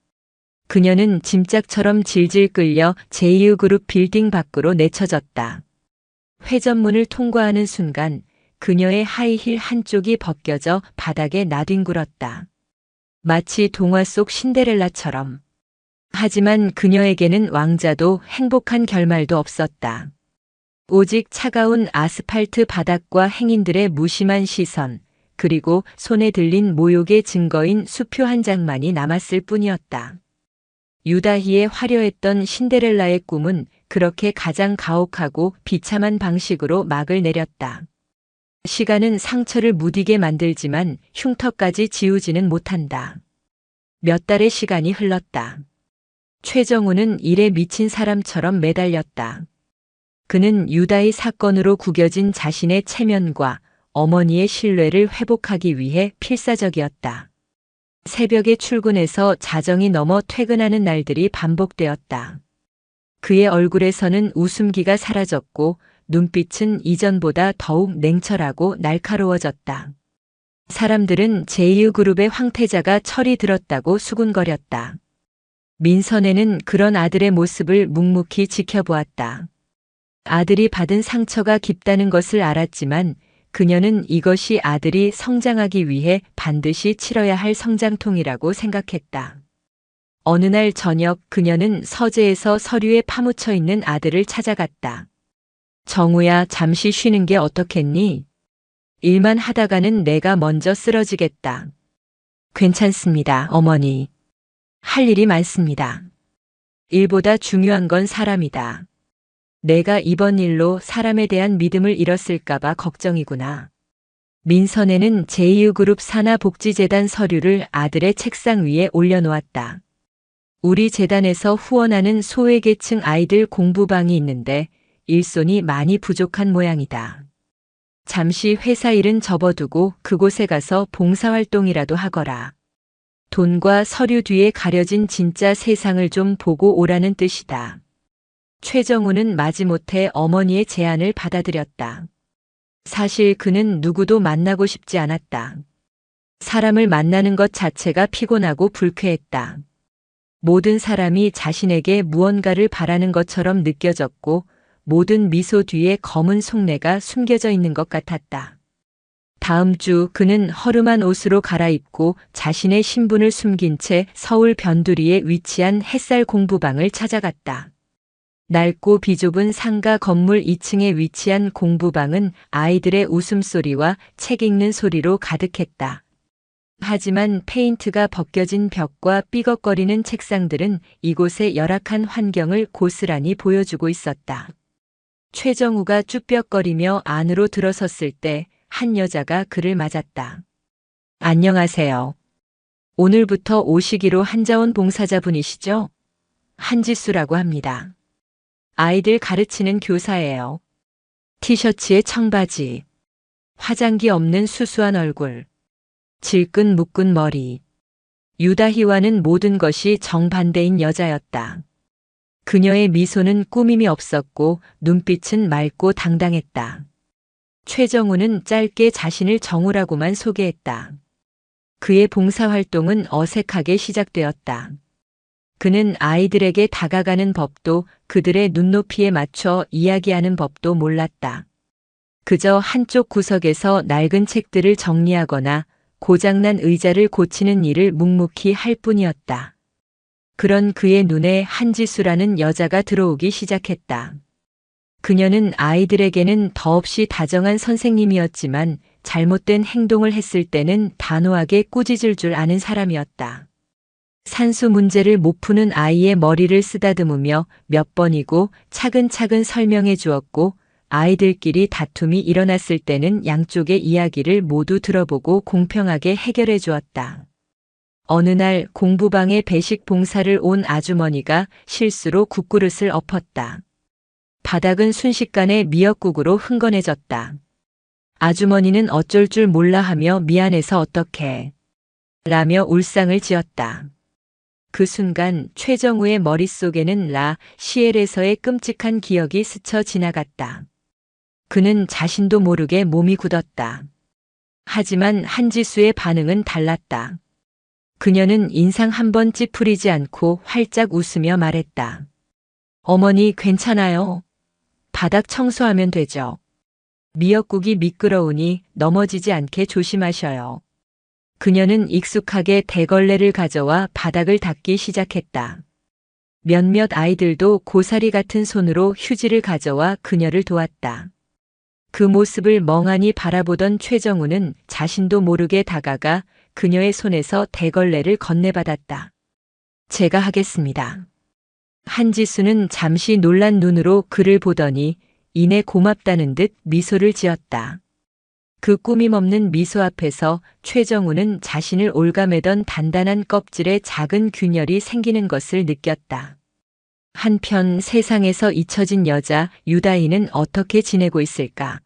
그녀는 짐짝처럼 질질 끌려 제2그룹 빌딩 밖으로 내쳐졌다. 회전문을 통과하는 순간 그녀의 하이힐 한쪽이 벗겨져 바닥에 나뒹굴었다. 마치 동화 속 신데렐라처럼. 하지만 그녀에게는 왕자도 행복한 결말도 없었다. 오직 차가운 아스팔트 바닥과 행인들의 무심한 시선, 그리고 손에 들린 모욕의 증거인 수표 한 장만이 남았을 뿐이었다. 유다희의 화려했던 신데렐라의 꿈은 그렇게 가장 가혹하고 비참한 방식으로 막을 내렸다. 시간은 상처를 무디게 만들지만 흉터까지 지우지는 못한다. 몇 달의 시간이 흘렀다. 최정우는 일에 미친 사람처럼 매달렸다. 그는 유다희 사건으로 구겨진 자신의 체면과 어머니의 신뢰를 회복하기 위해 필사적이었다. 새벽에 출근해서 자정이 넘어 퇴근하는 날들이 반복되었다. 그의 얼굴에서는 웃음기가 사라졌고 눈빛은 이전보다 더욱 냉철하고 날카로워졌다. 사람들은 제2그룹의 황태자가 철이 들었다고 수군거렸다. 민선애는 그런 아들의 모습을 묵묵히 지켜보았다. 아들이 받은 상처가 깊다는 것을 알았지만 그녀는 이것이 아들이 성장하기 위해 반드시 치러야 할 성장통이라고 생각했다. 어느 날 저녁 그녀는 서재에서 서류에 파묻혀 있는 아들을 찾아갔다. 정우야, 잠시 쉬는 게 어떻겠니? 일만 하다가는 내가 먼저 쓰러지겠다. 괜찮습니다, 어머니. 할 일이 많습니다. 일보다 중요한 건 사람이다. 내가 이번 일로 사람에 대한 믿음을 잃었을까봐 걱정이구나. 민선애는 제2그룹 산하복지재단 서류를 아들의 책상 위에 올려놓았다. 우리 재단에서 후원하는 소외계층 아이들 공부방이 있는데 일손이 많이 부족한 모양이다. 잠시 회사 일은 접어두고 그곳에 가서 봉사활동이라도 하거라. 돈과 서류 뒤에 가려진 진짜 세상을 좀 보고 오라는 뜻이다. 최정우는 마지못해 어머니의 제안을 받아들였다. 사실 그는 누구도 만나고 싶지 않았다. 사람을 만나는 것 자체가 피곤하고 불쾌했다. 모든 사람이 자신에게 무언가를 바라는 것처럼 느껴졌고 모든 미소 뒤에 검은 속내가 숨겨져 있는 것 같았다. 다음 주 그는 허름한 옷으로 갈아입고 자신의 신분을 숨긴 채 서울 변두리에 위치한 햇살 공부방을 찾아갔다. 낡고 비좁은 상가 건물 2층에 위치한 공부방은 아이들의 웃음소리와 책 읽는 소리로 가득했다. 하지만 페인트가 벗겨진 벽과 삐걱거리는 책상들은 이곳의 열악한 환경을 고스란히 보여주고 있었다. 최정우가 쭈뼛거리며 안으로 들어섰을 때 한 여자가 그를 맞았다. 안녕하세요. 오늘부터 오시기로 한자원 봉사자분이시죠? 한지수라고 합니다. 아이들 가르치는 교사예요. 티셔츠에 청바지, 화장기 없는 수수한 얼굴, 질끈 묶은 머리. 유다희와는 모든 것이 정반대인 여자였다. 그녀의 미소는 꾸밈이 없었고 눈빛은 맑고 당당했다. 최정우는 짧게 자신을 정우라고만 소개했다. 그의 봉사활동은 어색하게 시작되었다. 그는 아이들에게 다가가는 법도 그들의 눈높이에 맞춰 이야기하는 법도 몰랐다. 그저 한쪽 구석에서 낡은 책들을 정리하거나 고장난 의자를 고치는 일을 묵묵히 할 뿐이었다. 그런 그의 눈에 한지수라는 여자가 들어오기 시작했다. 그녀는 아이들에게는 더없이 다정한 선생님이었지만 잘못된 행동을 했을 때는 단호하게 꾸짖을 줄 아는 사람이었다. 산수 문제를 못 푸는 아이의 머리를 쓰다듬으며 몇 번이고 차근차근 설명해 주었고, 아이들끼리 다툼이 일어났을 때는 양쪽의 이야기를 모두 들어보고 공평하게 해결해 주었다. 어느 날 공부방에 배식 봉사를 온 아주머니가 실수로 국그릇을 엎었다. 바닥은 순식간에 미역국으로 흥건해졌다. 아주머니는 어쩔 줄 몰라 하며 미안해서 어떡해 라며 울상을 지었다. 그 순간 최정우의 머릿속에는 라 시엘에서의 끔찍한 기억이 스쳐 지나갔다. 그는 자신도 모르게 몸이 굳었다. 하지만 한지수의 반응은 달랐다. 그녀는 인상 한 번 찌푸리지 않고 활짝 웃으며 말했다. 어머니 괜찮아요. 바닥 청소하면 되죠. 미역국이 미끄러우니 넘어지지 않게 조심하셔요. 그녀는 익숙하게 대걸레를 가져와 바닥을 닦기 시작했다. 몇몇 아이들도 고사리 같은 손으로 휴지를 가져와 그녀를 도왔다. 그 모습을 멍하니 바라보던 최정우는 자신도 모르게 다가가 그녀의 손에서 대걸레를 건네받았다. 제가 하겠습니다. 한지수는 잠시 놀란 눈으로 그를 보더니 이내 고맙다는 듯 미소를 지었다. 그 꾸밈없는 미소 앞에서 최정우는 자신을 올가매던 단단한 껍질에 작은 균열이 생기는 것을 느꼈다. 한편 세상에서 잊혀진 여자 유다희는 어떻게 지내고 있을까?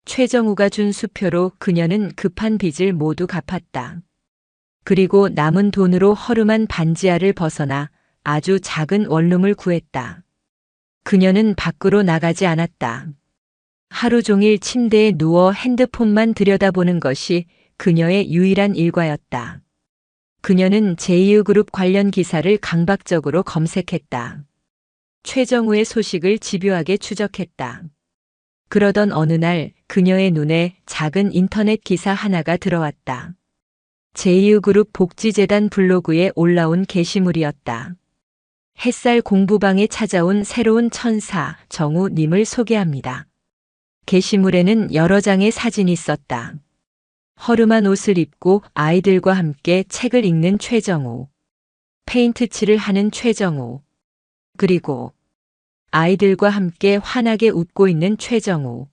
최정우가 준 수표로 그녀는 급한 빚을 모두 갚았다. 그리고 남은 돈으로 허름한 반지하를 벗어나 아주 작은 원룸을 구했다. 그녀는 밖으로 나가지 않았다. 하루 종일 침대에 누워 핸드폰만 들여다보는 것이 그녀의 유일한 일과였다. 그녀는 제2그룹 관련 기사를 강박적으로 검색했다. 최정우의 소식을 집요하게 추적했다. 그러던 어느 날 그녀의 눈에 작은 인터넷 기사 하나가 들어왔다. 제2그룹 복지재단 블로그에 올라온 게시물이었다. 햇살 공부방에 찾아온 새로운 천사 정우님을 소개합니다. 게시물에는 여러 장의 사진이 있었다. 허름한 옷을 입고 아이들과 함께 책을 읽는 최정우, 페인트 칠을 하는 최정우, 그리고 아이들과 함께 환하게 웃고 있는 최정우.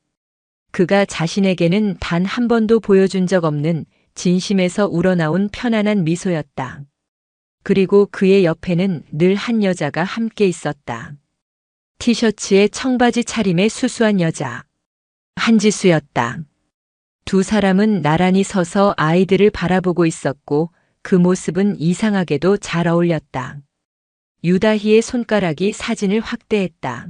그가 자신에게는 단 한 번도 보여준 적 없는 진심에서 우러나온 편안한 미소였다. 그리고 그의 옆에는 늘 한 여자가 함께 있었다. 티셔츠에 청바지 차림의 수수한 여자. 한지수였다. 두 사람은 나란히 서서 아이들을 바라보고 있었고 그 모습은 이상하게도 잘 어울렸다. 유다희의 손가락이 사진을 확대했다.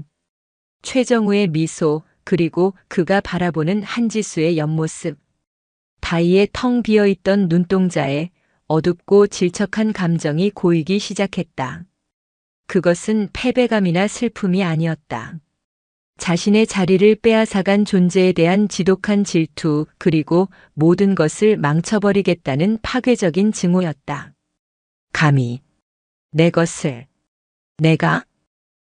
최정우의 미소, 그리고 그가 바라보는 한지수의 옆모습. 다희의 텅 비어있던 눈동자에 어둡고 질척한 감정이 고이기 시작했다. 그것은 패배감이나 슬픔이 아니었다. 자신의 자리를 빼앗아간 존재에 대한 지독한 질투, 그리고 모든 것을 망쳐버리겠다는 파괴적인 증오였다. 감히 내 것을 내가?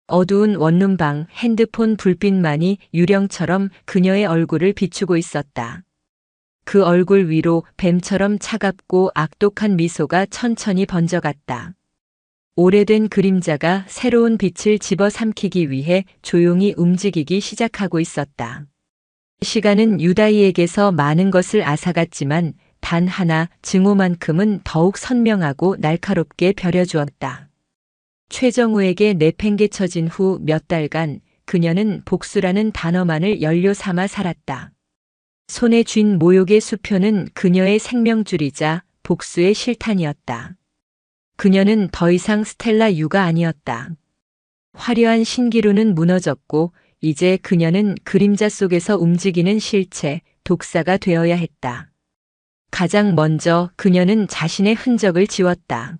어두운 원룸방 핸드폰 불빛만이 유령처럼 그녀의 얼굴을 비추고 있었다. 그 얼굴 위로 뱀처럼 차갑고 악독한 미소가 천천히 번져갔다. 오래된 그림자가 새로운 빛을 집어삼키기 위해 조용히 움직이기 시작하고 있었다. 시간은 유다이에게서 많은 것을 앗아갔지만 단 하나 증오만큼은 더욱 선명하고 날카롭게 벼려주었다. 최정우에게 내팽개쳐진 후 몇 달간 그녀는 복수라는 단어만을 연료 삼아 살았다. 손에 쥔 모욕의 수표는 그녀의 생명줄이자 복수의 실탄이었다. 그녀는 더 이상 스텔라 유가 아니었다. 화려한 신기루는 무너졌고 이제 그녀는 그림자 속에서 움직이는 실체, 독사가 되어야 했다. 가장 먼저 그녀는 자신의 흔적을 지웠다.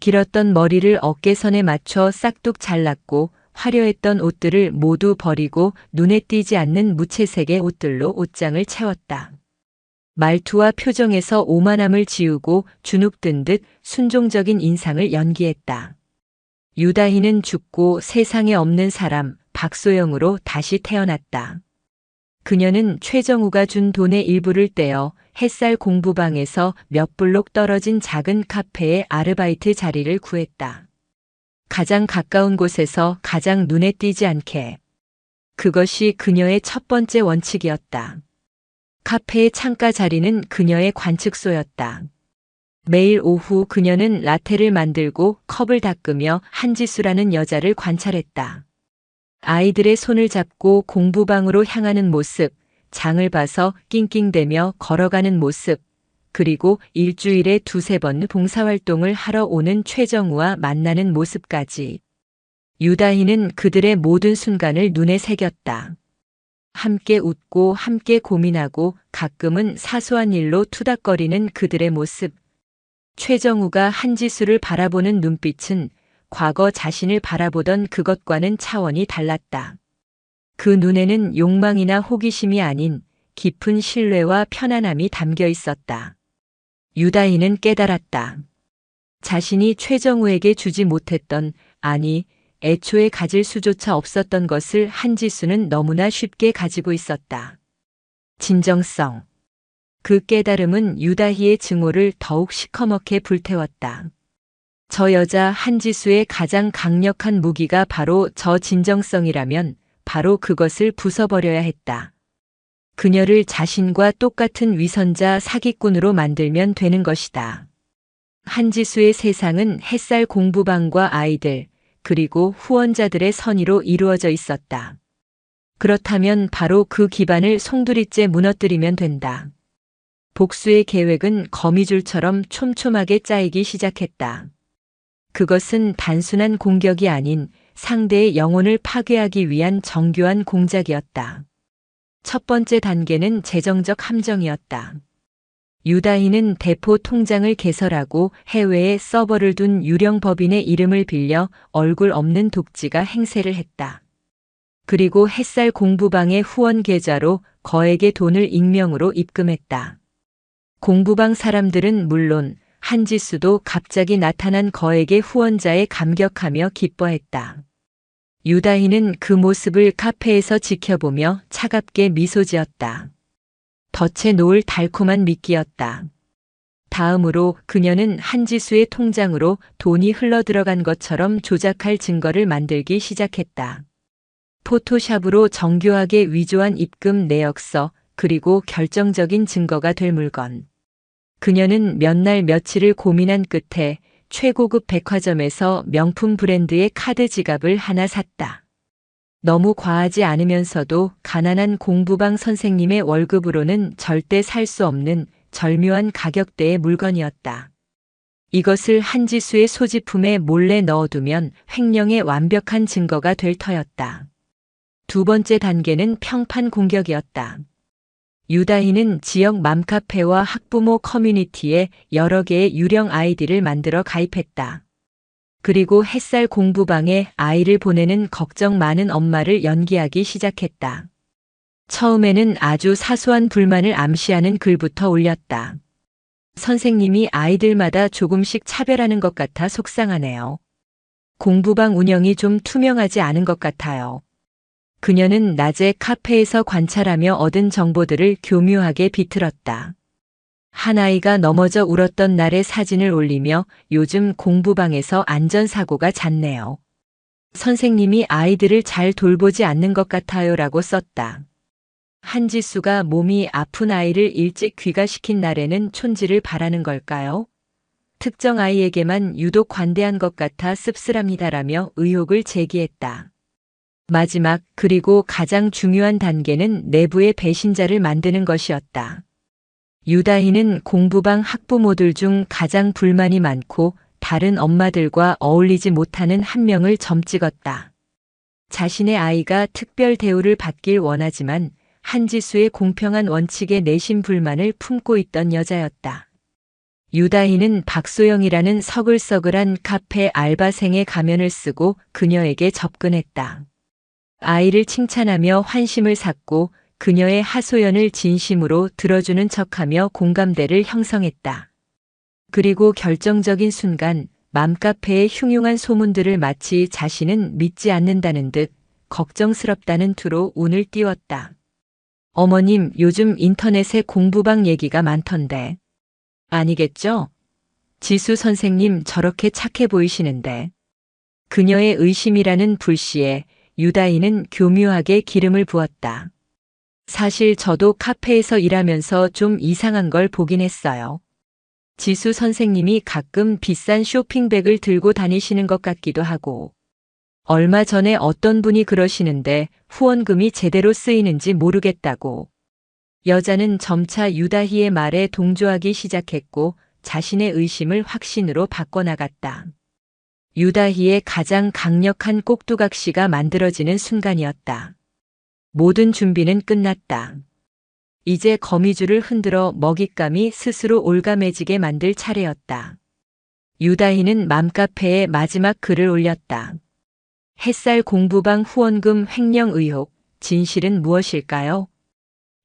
길었던 머리를 어깨선에 맞춰 싹둑 잘랐고 화려했던 옷들을 모두 버리고 눈에 띄지 않는 무채색의 옷들로 옷장을 채웠다. 말투와 표정에서 오만함을 지우고 주눅든 듯 순종적인 인상을 연기했다. 유다희는 죽고 세상에 없는 사람 박소영으로 다시 태어났다. 그녀는 최정우가 준 돈의 일부를 떼어 햇살 공부방에서 몇 블록 떨어진 작은 카페에 아르바이트 자리를 구했다. 가장 가까운 곳에서 가장 눈에 띄지 않게. 그것이 그녀의 첫 번째 원칙이었다. 카페의 창가 자리는 그녀의 관측소였다. 매일 오후 그녀는 라테를 만들고 컵을 닦으며 한지수라는 여자를 관찰했다. 아이들의 손을 잡고 공부방으로 향하는 모습, 장을 봐서 낑낑대며 걸어가는 모습, 그리고 일주일에 두세 번 봉사활동을 하러 오는 최정우와 만나는 모습까지. 유다희는 그들의 모든 순간을 눈에 새겼다. 함께 웃고 함께 고민하고 가끔은 사소한 일로 투닥거리는 그들의 모습. 최정우가 한지수를 바라보는 눈빛은 과거 자신을 바라보던 그것과는 차원이 달랐다. 그 눈에는 욕망이나 호기심이 아닌 깊은 신뢰와 편안함이 담겨 있었다. 유다희는 깨달았다. 자신이 최정우에게 주지 못했던, 아니, 애초에 가질 수조차 없었던 것을 한지수는 너무나 쉽게 가지고 있었다. 진정성. 그 깨달음은 유다희의 증오를 더욱 시커멓게 불태웠다. 저 여자 한지수의 가장 강력한 무기가 바로 저 진정성이라면 바로 그것을 부숴버려야 했다. 그녀를 자신과 똑같은 위선자 사기꾼으로 만들면 되는 것이다. 한지수의 세상은 햇살 공부방과 아이들, 그리고 후원자들의 선의로 이루어져 있었다. 그렇다면 바로 그 기반을 송두리째 무너뜨리면 된다. 복수의 계획은 거미줄처럼 촘촘하게 짜이기 시작했다. 그것은 단순한 공격이 아닌 상대의 영혼을 파괴하기 위한 정교한 공작이었다. 첫 번째 단계는 재정적 함정이었다. 유다희는 대포 통장을 개설하고 해외에 서버를 둔 유령 법인의 이름을 빌려 얼굴 없는 독지가 행세를 했다. 그리고 햇살 공부방의 후원 계좌로 거액의 돈을 익명으로 입금했다. 공부방 사람들은 물론 한지수도 갑자기 나타난 거액의 후원자에 감격하며 기뻐했다. 유다희는 그 모습을 카페에서 지켜보며 차갑게 미소 지었다. 덫에 놓을 달콤한 미끼였다. 다음으로 그녀는 한지수의 통장으로 돈이 흘러들어간 것처럼 조작할 증거를 만들기 시작했다. 포토샵으로 정교하게 위조한 입금 내역서, 그리고 결정적인 증거가 될 물건. 그녀는 몇 날 며칠을 고민한 끝에 최고급 백화점에서 명품 브랜드의 카드 지갑을 하나 샀다. 너무 과하지 않으면서도 가난한 공부방 선생님의 월급으로는 절대 살 수 없는 절묘한 가격대의 물건이었다. 이것을 한지수의 소지품에 몰래 넣어두면 횡령의 완벽한 증거가 될 터였다. 두 번째 단계는 평판 공격이었다. 유다희는 지역 맘카페와 학부모 커뮤니티에 여러 개의 유령 아이디를 만들어 가입했다. 그리고 햇살 공부방에 아이를 보내는 걱정 많은 엄마를 연기하기 시작했다. 처음에는 아주 사소한 불만을 암시하는 글부터 올렸다. 선생님이 아이들마다 조금씩 차별하는 것 같아 속상하네요. 공부방 운영이 좀 투명하지 않은 것 같아요. 그녀는 낮에 카페에서 관찰하며 얻은 정보들을 교묘하게 비틀었다. 한 아이가 넘어져 울었던 날의 사진을 올리며 요즘 공부방에서 안전사고가 잦네요. 선생님이 아이들을 잘 돌보지 않는 것 같아요 라고 썼다. 한지수가 몸이 아픈 아이를 일찍 귀가시킨 날에는 촌지를 바라는 걸까요? 특정 아이에게만 유독 관대한 것 같아 씁쓸합니다라며 의혹을 제기했다. 마지막 그리고 가장 중요한 단계는 내부의 배신자를 만드는 것이었다. 유다희는 공부방 학부모들 중 가장 불만이 많고 다른 엄마들과 어울리지 못하는 한 명을 점찍었다. 자신의 아이가 특별 대우를 받길 원하지만 한지수의 공평한 원칙에 내심 불만을 품고 있던 여자였다. 유다희는 박소영이라는 서글서글한 카페 알바생의 가면을 쓰고 그녀에게 접근했다. 아이를 칭찬하며 환심을 샀고 그녀의 하소연을 진심으로 들어주는 척하며 공감대를 형성했다. 그리고 결정적인 순간 맘카페의 흉흉한 소문들을 마치 자신은 믿지 않는다는 듯 걱정스럽다는 투로 운을 띄웠다. 어머님, 요즘 인터넷에 공부방 얘기가 많던데. 아니겠죠? 지수 선생님 저렇게 착해 보이시는데. 그녀의 의심이라는 불씨에 유다희는 교묘하게 기름을 부었다. 사실 저도 카페에서 일하면서 좀 이상한 걸 보긴 했어요. 지수 선생님이 가끔 비싼 쇼핑백을 들고 다니시는 것 같기도 하고. 얼마 전에 어떤 분이 그러시는데 후원금이 제대로 쓰이는지 모르겠다고. 여자는 점차 유다희의 말에 동조하기 시작했고 자신의 의심을 확신으로 바꿔나갔다. 유다희의 가장 강력한 꼭두각시가 만들어지는 순간이었다. 모든 준비는 끝났다. 이제 거미줄을 흔들어 먹잇감이 스스로 올가매지게 만들 차례였다. 유다희는 맘카페에 마지막 글을 올렸다. 햇살 공부방 후원금 횡령 의혹, 진실은 무엇일까요?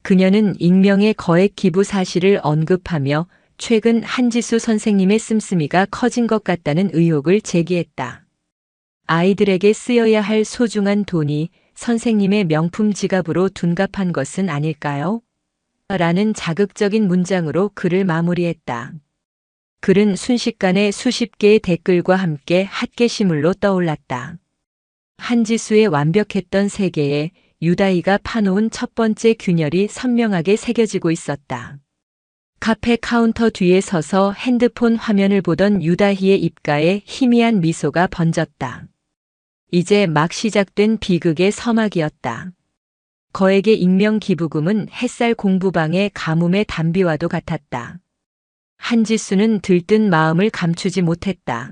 그녀는 익명의 거액 기부 사실을 언급하며 최근 한지수 선생님의 씀씀이가 커진 것 같다는 의혹을 제기했다. 아이들에게 쓰여야 할 소중한 돈이 선생님의 명품 지갑으로 둔갑한 것은 아닐까요? 라는 자극적인 문장으로 글을 마무리했다. 글은 순식간에 수십 개의 댓글과 함께 핫게시물로 떠올랐다. 한지수의 완벽했던 세계에 유다희가 파놓은 첫 번째 균열이 선명하게 새겨지고 있었다. 카페 카운터 뒤에 서서 핸드폰 화면을 보던 유다희의 입가에 희미한 미소가 번졌다. 이제 막 시작된 비극의 서막이었다. 거액의 익명 기부금은 햇살 공부방의 가뭄의 단비와도 같았다. 한지수는 들뜬 마음을 감추지 못했다.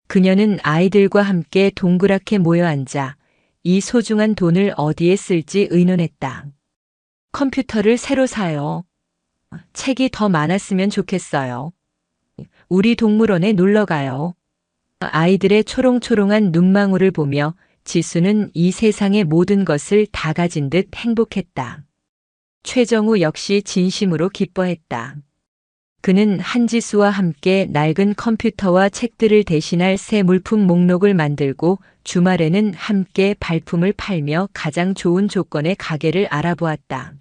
그녀는 아이들과 함께 동그랗게 모여 앉아 이 소중한 돈을 어디에 쓸지 의논했다. 컴퓨터를 새로 사요. 책이 더 많았으면 좋겠어요. 우리 동물원에 놀러 가요. 아이들의 초롱초롱한 눈망울을 보며 지수는 이 세상의 모든 것을 다 가진 듯 행복했다. 최정우 역시 진심으로 기뻐했다. 그는 한지수와 함께 낡은 컴퓨터와 책들을 대신할 새 물품 목록을 만들고 주말에는 함께 발품을 팔며 가장 좋은 조건의 가게를 알아보았다.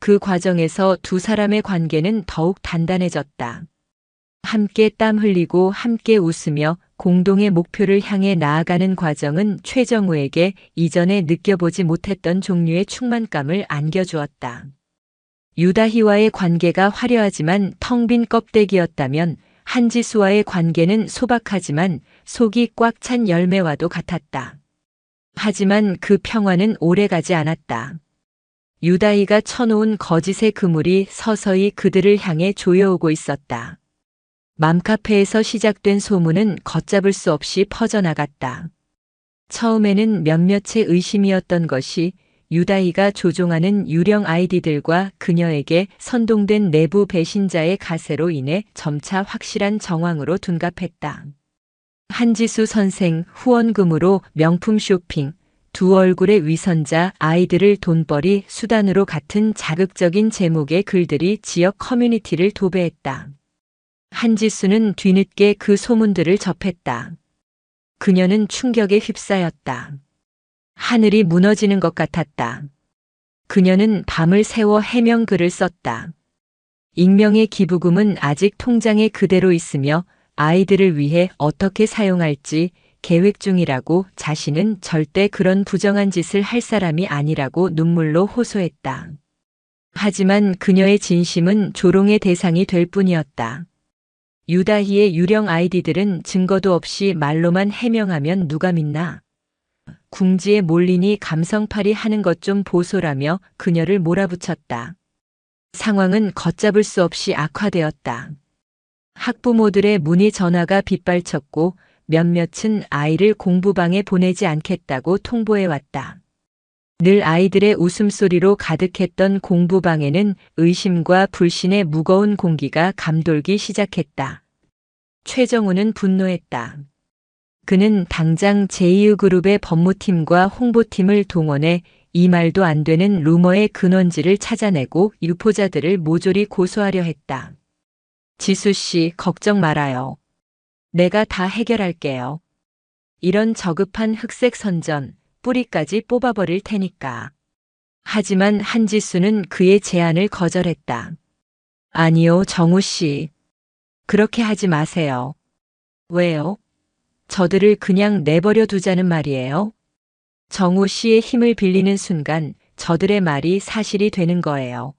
그 과정에서 두 사람의 관계는 더욱 단단해졌다. 함께 땀 흘리고 함께 웃으며 공동의 목표를 향해 나아가는 과정은 최정우에게 이전에 느껴보지 못했던 종류의 충만감을 안겨주었다. 유다희와의 관계가 화려하지만 텅 빈 껍데기였다면 한지수와의 관계는 소박하지만 속이 꽉 찬 열매와도 같았다. 하지만 그 평화는 오래가지 않았다. 유다희가 쳐놓은 거짓의 그물이 서서히 그들을 향해 조여오고 있었다. 맘카페에서 시작된 소문은 걷잡을 수 없이 퍼져나갔다. 처음에는 몇몇의 의심이었던 것이 유다희가 조종하는 유령 아이디들과 그녀에게 선동된 내부 배신자의 가세로 인해 점차 확실한 정황으로 둔갑했다. 한지수 선생 후원금으로 명품 쇼핑, 두 얼굴의 위선자 아이들을 돈벌이 수단으로 같은 자극적인 제목의 글들이 지역 커뮤니티를 도배했다. 한지수는 뒤늦게 그 소문들을 접했다. 그녀는 충격에 휩싸였다. 하늘이 무너지는 것 같았다. 그녀는 밤을 새워 해명글을 썼다. 익명의 기부금은 아직 통장에 그대로 있으며 아이들을 위해 어떻게 사용할지 계획 중이라고, 자신은 절대 그런 부정한 짓을 할 사람이 아니라고 눈물로 호소했다. 하지만 그녀의 진심은 조롱의 대상이 될 뿐이었다. 유다희의 유령 아이디들은 증거도 없이 말로만 해명하면 누가 믿나? 궁지에 몰리니 감성팔이 하는 것 좀 보소라며 그녀를 몰아붙였다. 상황은 걷잡을 수 없이 악화되었다. 학부모들의 문의 전화가 빗발쳤고 몇몇은 아이를 공부방에 보내지 않겠다고 통보해왔다. 늘 아이들의 웃음소리로 가득했던 공부방에는 의심과 불신의 무거운 공기가 감돌기 시작했다. 최정우는 분노했다. 그는 당장 제2그룹의 법무팀과 홍보팀을 동원해 이 말도 안 되는 루머의 근원지를 찾아내고 유포자들을 모조리 고소하려 했다. 지수 씨, 걱정 말아요. 내가 다 해결할게요. 이런 저급한 흑색 선전, 뿌리까지 뽑아버릴 테니까. 하지만 한지수는 그의 제안을 거절했다. 아니요, 정우 씨. 그렇게 하지 마세요. 왜요? 저들을 그냥 내버려 두자는 말이에요? 정우 씨의 힘을 빌리는 순간 저들의 말이 사실이 되는 거예요.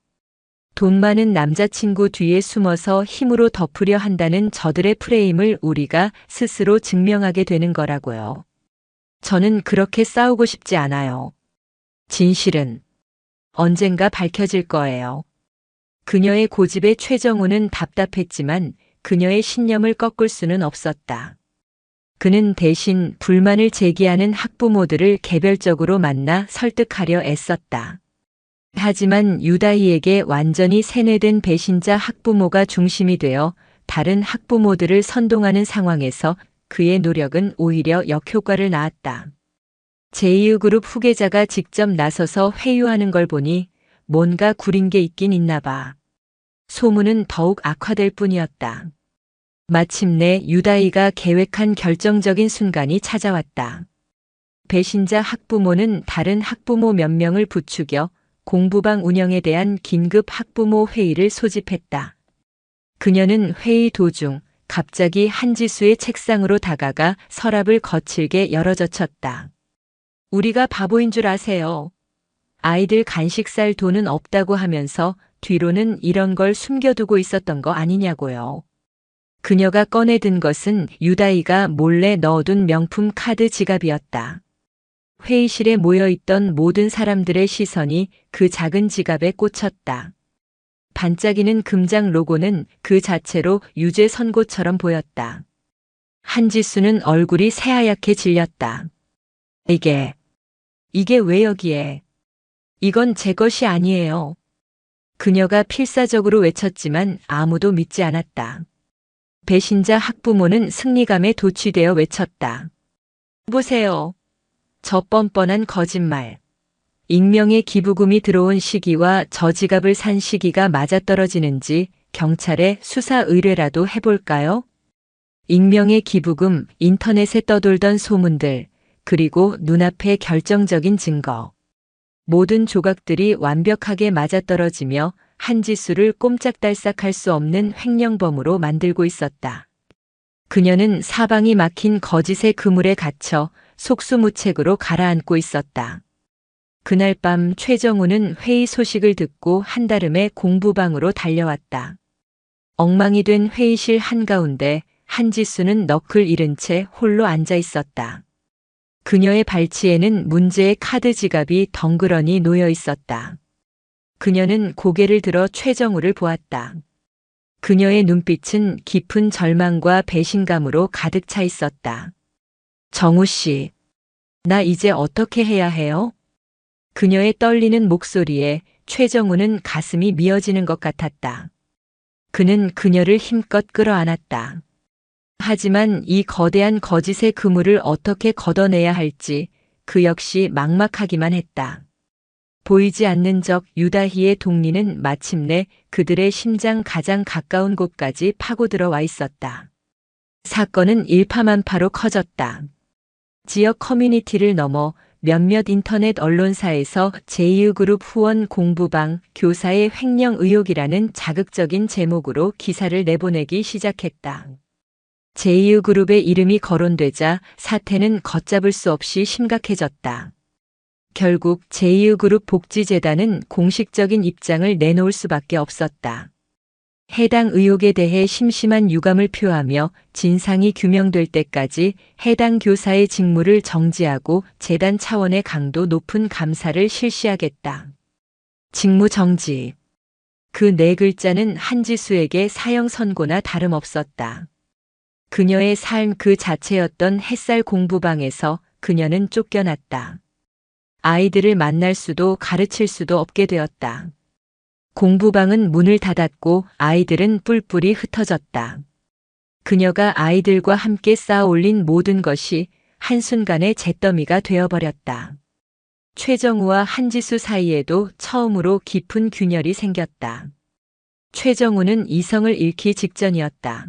돈 많은 남자친구 뒤에 숨어서 힘으로 덮으려 한다는 저들의 프레임을 우리가 스스로 증명하게 되는 거라고요. 저는 그렇게 싸우고 싶지 않아요. 진실은 언젠가 밝혀질 거예요. 그녀의 고집에 최정우는 답답했지만 그녀의 신념을 꺾을 수는 없었다. 그는 대신 불만을 제기하는 학부모들을 개별적으로 만나 설득하려 애썼다. 하지만 유다희에게 완전히 세뇌된 배신자 학부모가 중심이 되어 다른 학부모들을 선동하는 상황에서 그의 노력은 오히려 역효과를 낳았다. 제2그룹 후계자가 직접 나서서 회유하는 걸 보니 뭔가 구린 게 있긴 있나 봐. 소문은 더욱 악화될 뿐이었다. 마침내 유다희가 계획한 결정적인 순간이 찾아왔다. 배신자 학부모는 다른 학부모 몇 명을 부추겨 공부방 운영에 대한 긴급 학부모 회의를 소집했다. 그녀는 회의 도중 갑자기 한지수의 책상으로 다가가 서랍을 거칠게 열어젖혔다. 우리가 바보인 줄 아세요? 아이들 간식 살 돈은 없다고 하면서 뒤로는 이런 걸 숨겨두고 있었던 거 아니냐고요. 그녀가 꺼내든 것은 유다희가 몰래 넣어둔 명품 카드 지갑이었다. 회의실에 모여있던 모든 사람들의 시선이 그 작은 지갑에 꽂혔다. 반짝이는 금장 로고는 그 자체로 유죄 선고처럼 보였다. 한지수는 얼굴이 새하얗게 질렸다. 이게 왜 여기에? 이건 제 것이 아니에요. 그녀가 필사적으로 외쳤지만 아무도 믿지 않았다. 배신자 학부모는 승리감에 도취되어 외쳤다. 보세요. 저 뻔뻔한 거짓말. 익명의 기부금이 들어온 시기와 저 지갑을 산 시기가 맞아떨어지는지 경찰에 수사 의뢰라도 해볼까요? 익명의 기부금, 인터넷에 떠돌던 소문들, 그리고 눈앞의 결정적인 증거. 모든 조각들이 완벽하게 맞아떨어지며 한지수를 꼼짝달싹할 수 없는 횡령범으로 만들고 있었다. 그녀는 사방이 막힌 거짓의 그물에 갇혀 속수무책으로 가라앉고 있었다. 그날 밤 최정우는 회의 소식을 듣고 한달음에 공부방으로 달려왔다. 엉망이 된 회의실 한가운데 한지수는 넋을 잃은 채 홀로 앉아 있었다. 그녀의 발치에는 문제의 카드 지갑이 덩그러니 놓여 있었다. 그녀는 고개를 들어 최정우를 보았다. 그녀의 눈빛은 깊은 절망과 배신감으로 가득 차 있었다. 정우 씨, 나 이제 어떻게 해야 해요? 그녀의 떨리는 목소리에 최정우는 가슴이 미어지는 것 같았다. 그는 그녀를 힘껏 끌어안았다. 하지만 이 거대한 거짓의 그물을 어떻게 걷어내야 할지 그 역시 막막하기만 했다. 보이지 않는 적 유다희의 동리는 마침내 그들의 심장 가장 가까운 곳까지 파고들어 와 있었다. 사건은 일파만파로 커졌다. 지역 커뮤니티를 넘어 몇몇 인터넷 언론사에서 제2그룹 후원 공부방 교사의 횡령 의혹이라는 자극적인 제목으로 기사를 내보내기 시작했다. 제2그룹의 이름이 거론되자 사태는 걷잡을 수 없이 심각해졌다. 결국 제2그룹 복지재단은 공식적인 입장을 내놓을 수밖에 없었다. 해당 의혹에 대해 심심한 유감을 표하며 진상이 규명될 때까지 해당 교사의 직무를 정지하고 재단 차원의 강도 높은 감사를 실시하겠다. 직무 정지. 그 네 글자는 한지수에게 사형 선고나 다름없었다. 그녀의 삶 그 자체였던 햇살 공부방에서 그녀는 쫓겨났다. 아이들을 만날 수도 가르칠 수도 없게 되었다. 공부방은 문을 닫았고 아이들은 뿔뿔이 흩어졌다. 그녀가 아이들과 함께 쌓아 올린 모든 것이 한순간에 잿더미가 되어버렸다. 최정우와 한지수 사이에도 처음으로 깊은 균열이 생겼다. 최정우는 이성을 잃기 직전이었다.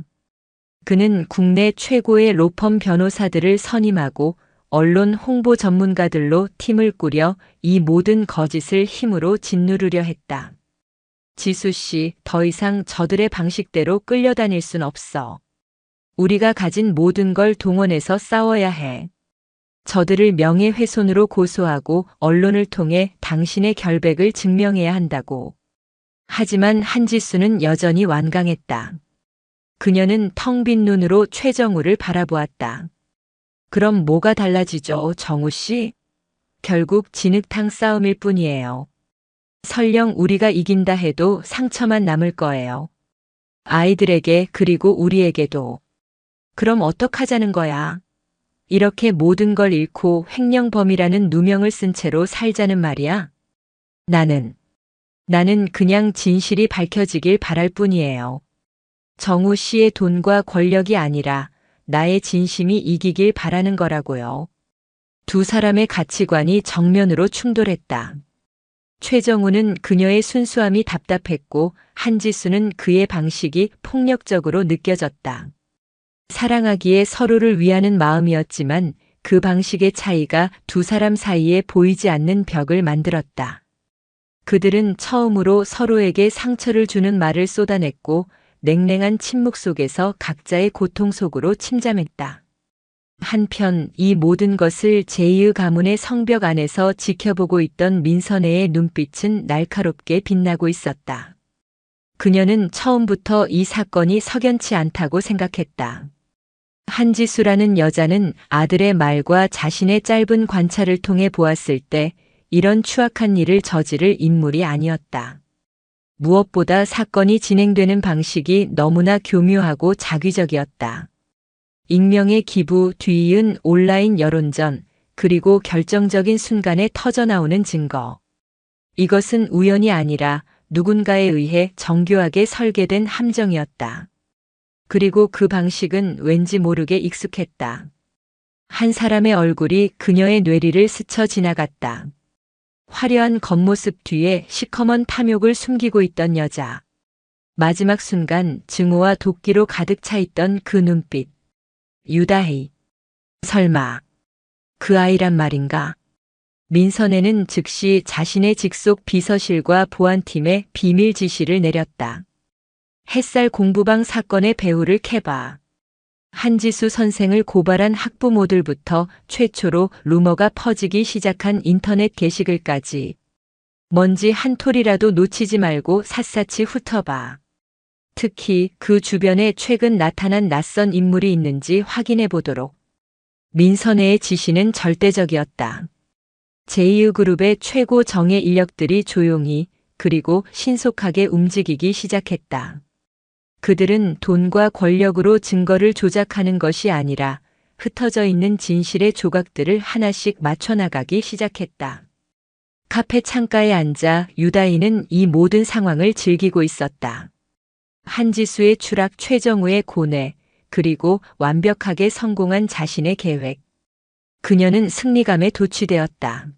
그는 국내 최고의 로펌 변호사들을 선임하고 언론 홍보 전문가들로 팀을 꾸려 이 모든 거짓을 힘으로 짓누르려 했다. 지수 씨, 더 이상 저들의 방식대로 끌려다닐 순 없어. 우리가 가진 모든 걸 동원해서 싸워야 해. 저들을 명예훼손으로 고소하고 언론을 통해 당신의 결백을 증명해야 한다고. 하지만 한지수는 여전히 완강했다. 그녀는 텅 빈 눈으로 최정우를 바라보았다. 그럼 뭐가 달라지죠, 정우 씨? 결국 진흙탕 싸움일 뿐이에요. 설령 우리가 이긴다 해도 상처만 남을 거예요. 아이들에게 그리고 우리에게도. 그럼 어떡하자는 거야? 이렇게 모든 걸 잃고 횡령범이라는 누명을 쓴 채로 살자는 말이야? 나는 그냥 진실이 밝혀지길 바랄 뿐이에요. 정우 씨의 돈과 권력이 아니라 나의 진심이 이기길 바라는 거라고요. 두 사람의 가치관이 정면으로 충돌했다. 최정우는 그녀의 순수함이 답답했고 한지수는 그의 방식이 폭력적으로 느껴졌다. 사랑하기에 서로를 위하는 마음이었지만 그 방식의 차이가 두 사람 사이에 보이지 않는 벽을 만들었다. 그들은 처음으로 서로에게 상처를 주는 말을 쏟아냈고 냉랭한 침묵 속에서 각자의 고통 속으로 침잠했다. 한편 이 모든 것을 제2의 가문의 성벽 안에서 지켜보고 있던 민선혜의 눈빛은 날카롭게 빛나고 있었다. 그녀는 처음부터 이 사건이 석연치 않다고 생각했다. 한지수라는 여자는 아들의 말과 자신의 짧은 관찰을 통해 보았을 때 이런 추악한 일을 저지를 인물이 아니었다. 무엇보다 사건이 진행되는 방식이 너무나 교묘하고 자기적이었다. 익명의 기부 뒤이은 온라인 여론전, 그리고 결정적인 순간에 터져나오는 증거. 이것은 우연이 아니라 누군가에 의해 정교하게 설계된 함정이었다. 그리고 그 방식은 왠지 모르게 익숙했다. 한 사람의 얼굴이 그녀의 뇌리를 스쳐 지나갔다. 화려한 겉모습 뒤에 시커먼 탐욕을 숨기고 있던 여자. 마지막 순간 증오와 도끼로 가득 차 있던 그 눈빛. 유다희. 설마 그 아이란 말인가? 민선혜는 즉시 자신의 직속 비서실과 보안팀에 비밀 지시를 내렸다. 햇살 공부방 사건의 배후를 캐봐. 한지수 선생을 고발한 학부모들부터 최초로 루머가 퍼지기 시작한 인터넷 게시글까지. 먼지 한 톨이라도 놓치지 말고 샅샅이 훑어봐. 특히 그 주변에 최근 나타난 낯선 인물이 있는지 확인해 보도록. 민선혜의 지시는 절대적이었다. 제2그룹의 최고 정예 인력들이 조용히 그리고 신속하게 움직이기 시작했다. 그들은 돈과 권력으로 증거를 조작하는 것이 아니라 흩어져 있는 진실의 조각들을 하나씩 맞춰나가기 시작했다. 카페 창가에 앉아 유다희는 이 모든 상황을 즐기고 있었다. 한지수의 추락, 최정우의 고뇌, 그리고 완벽하게 성공한 자신의 계획. 그녀는 승리감에 도취되었다.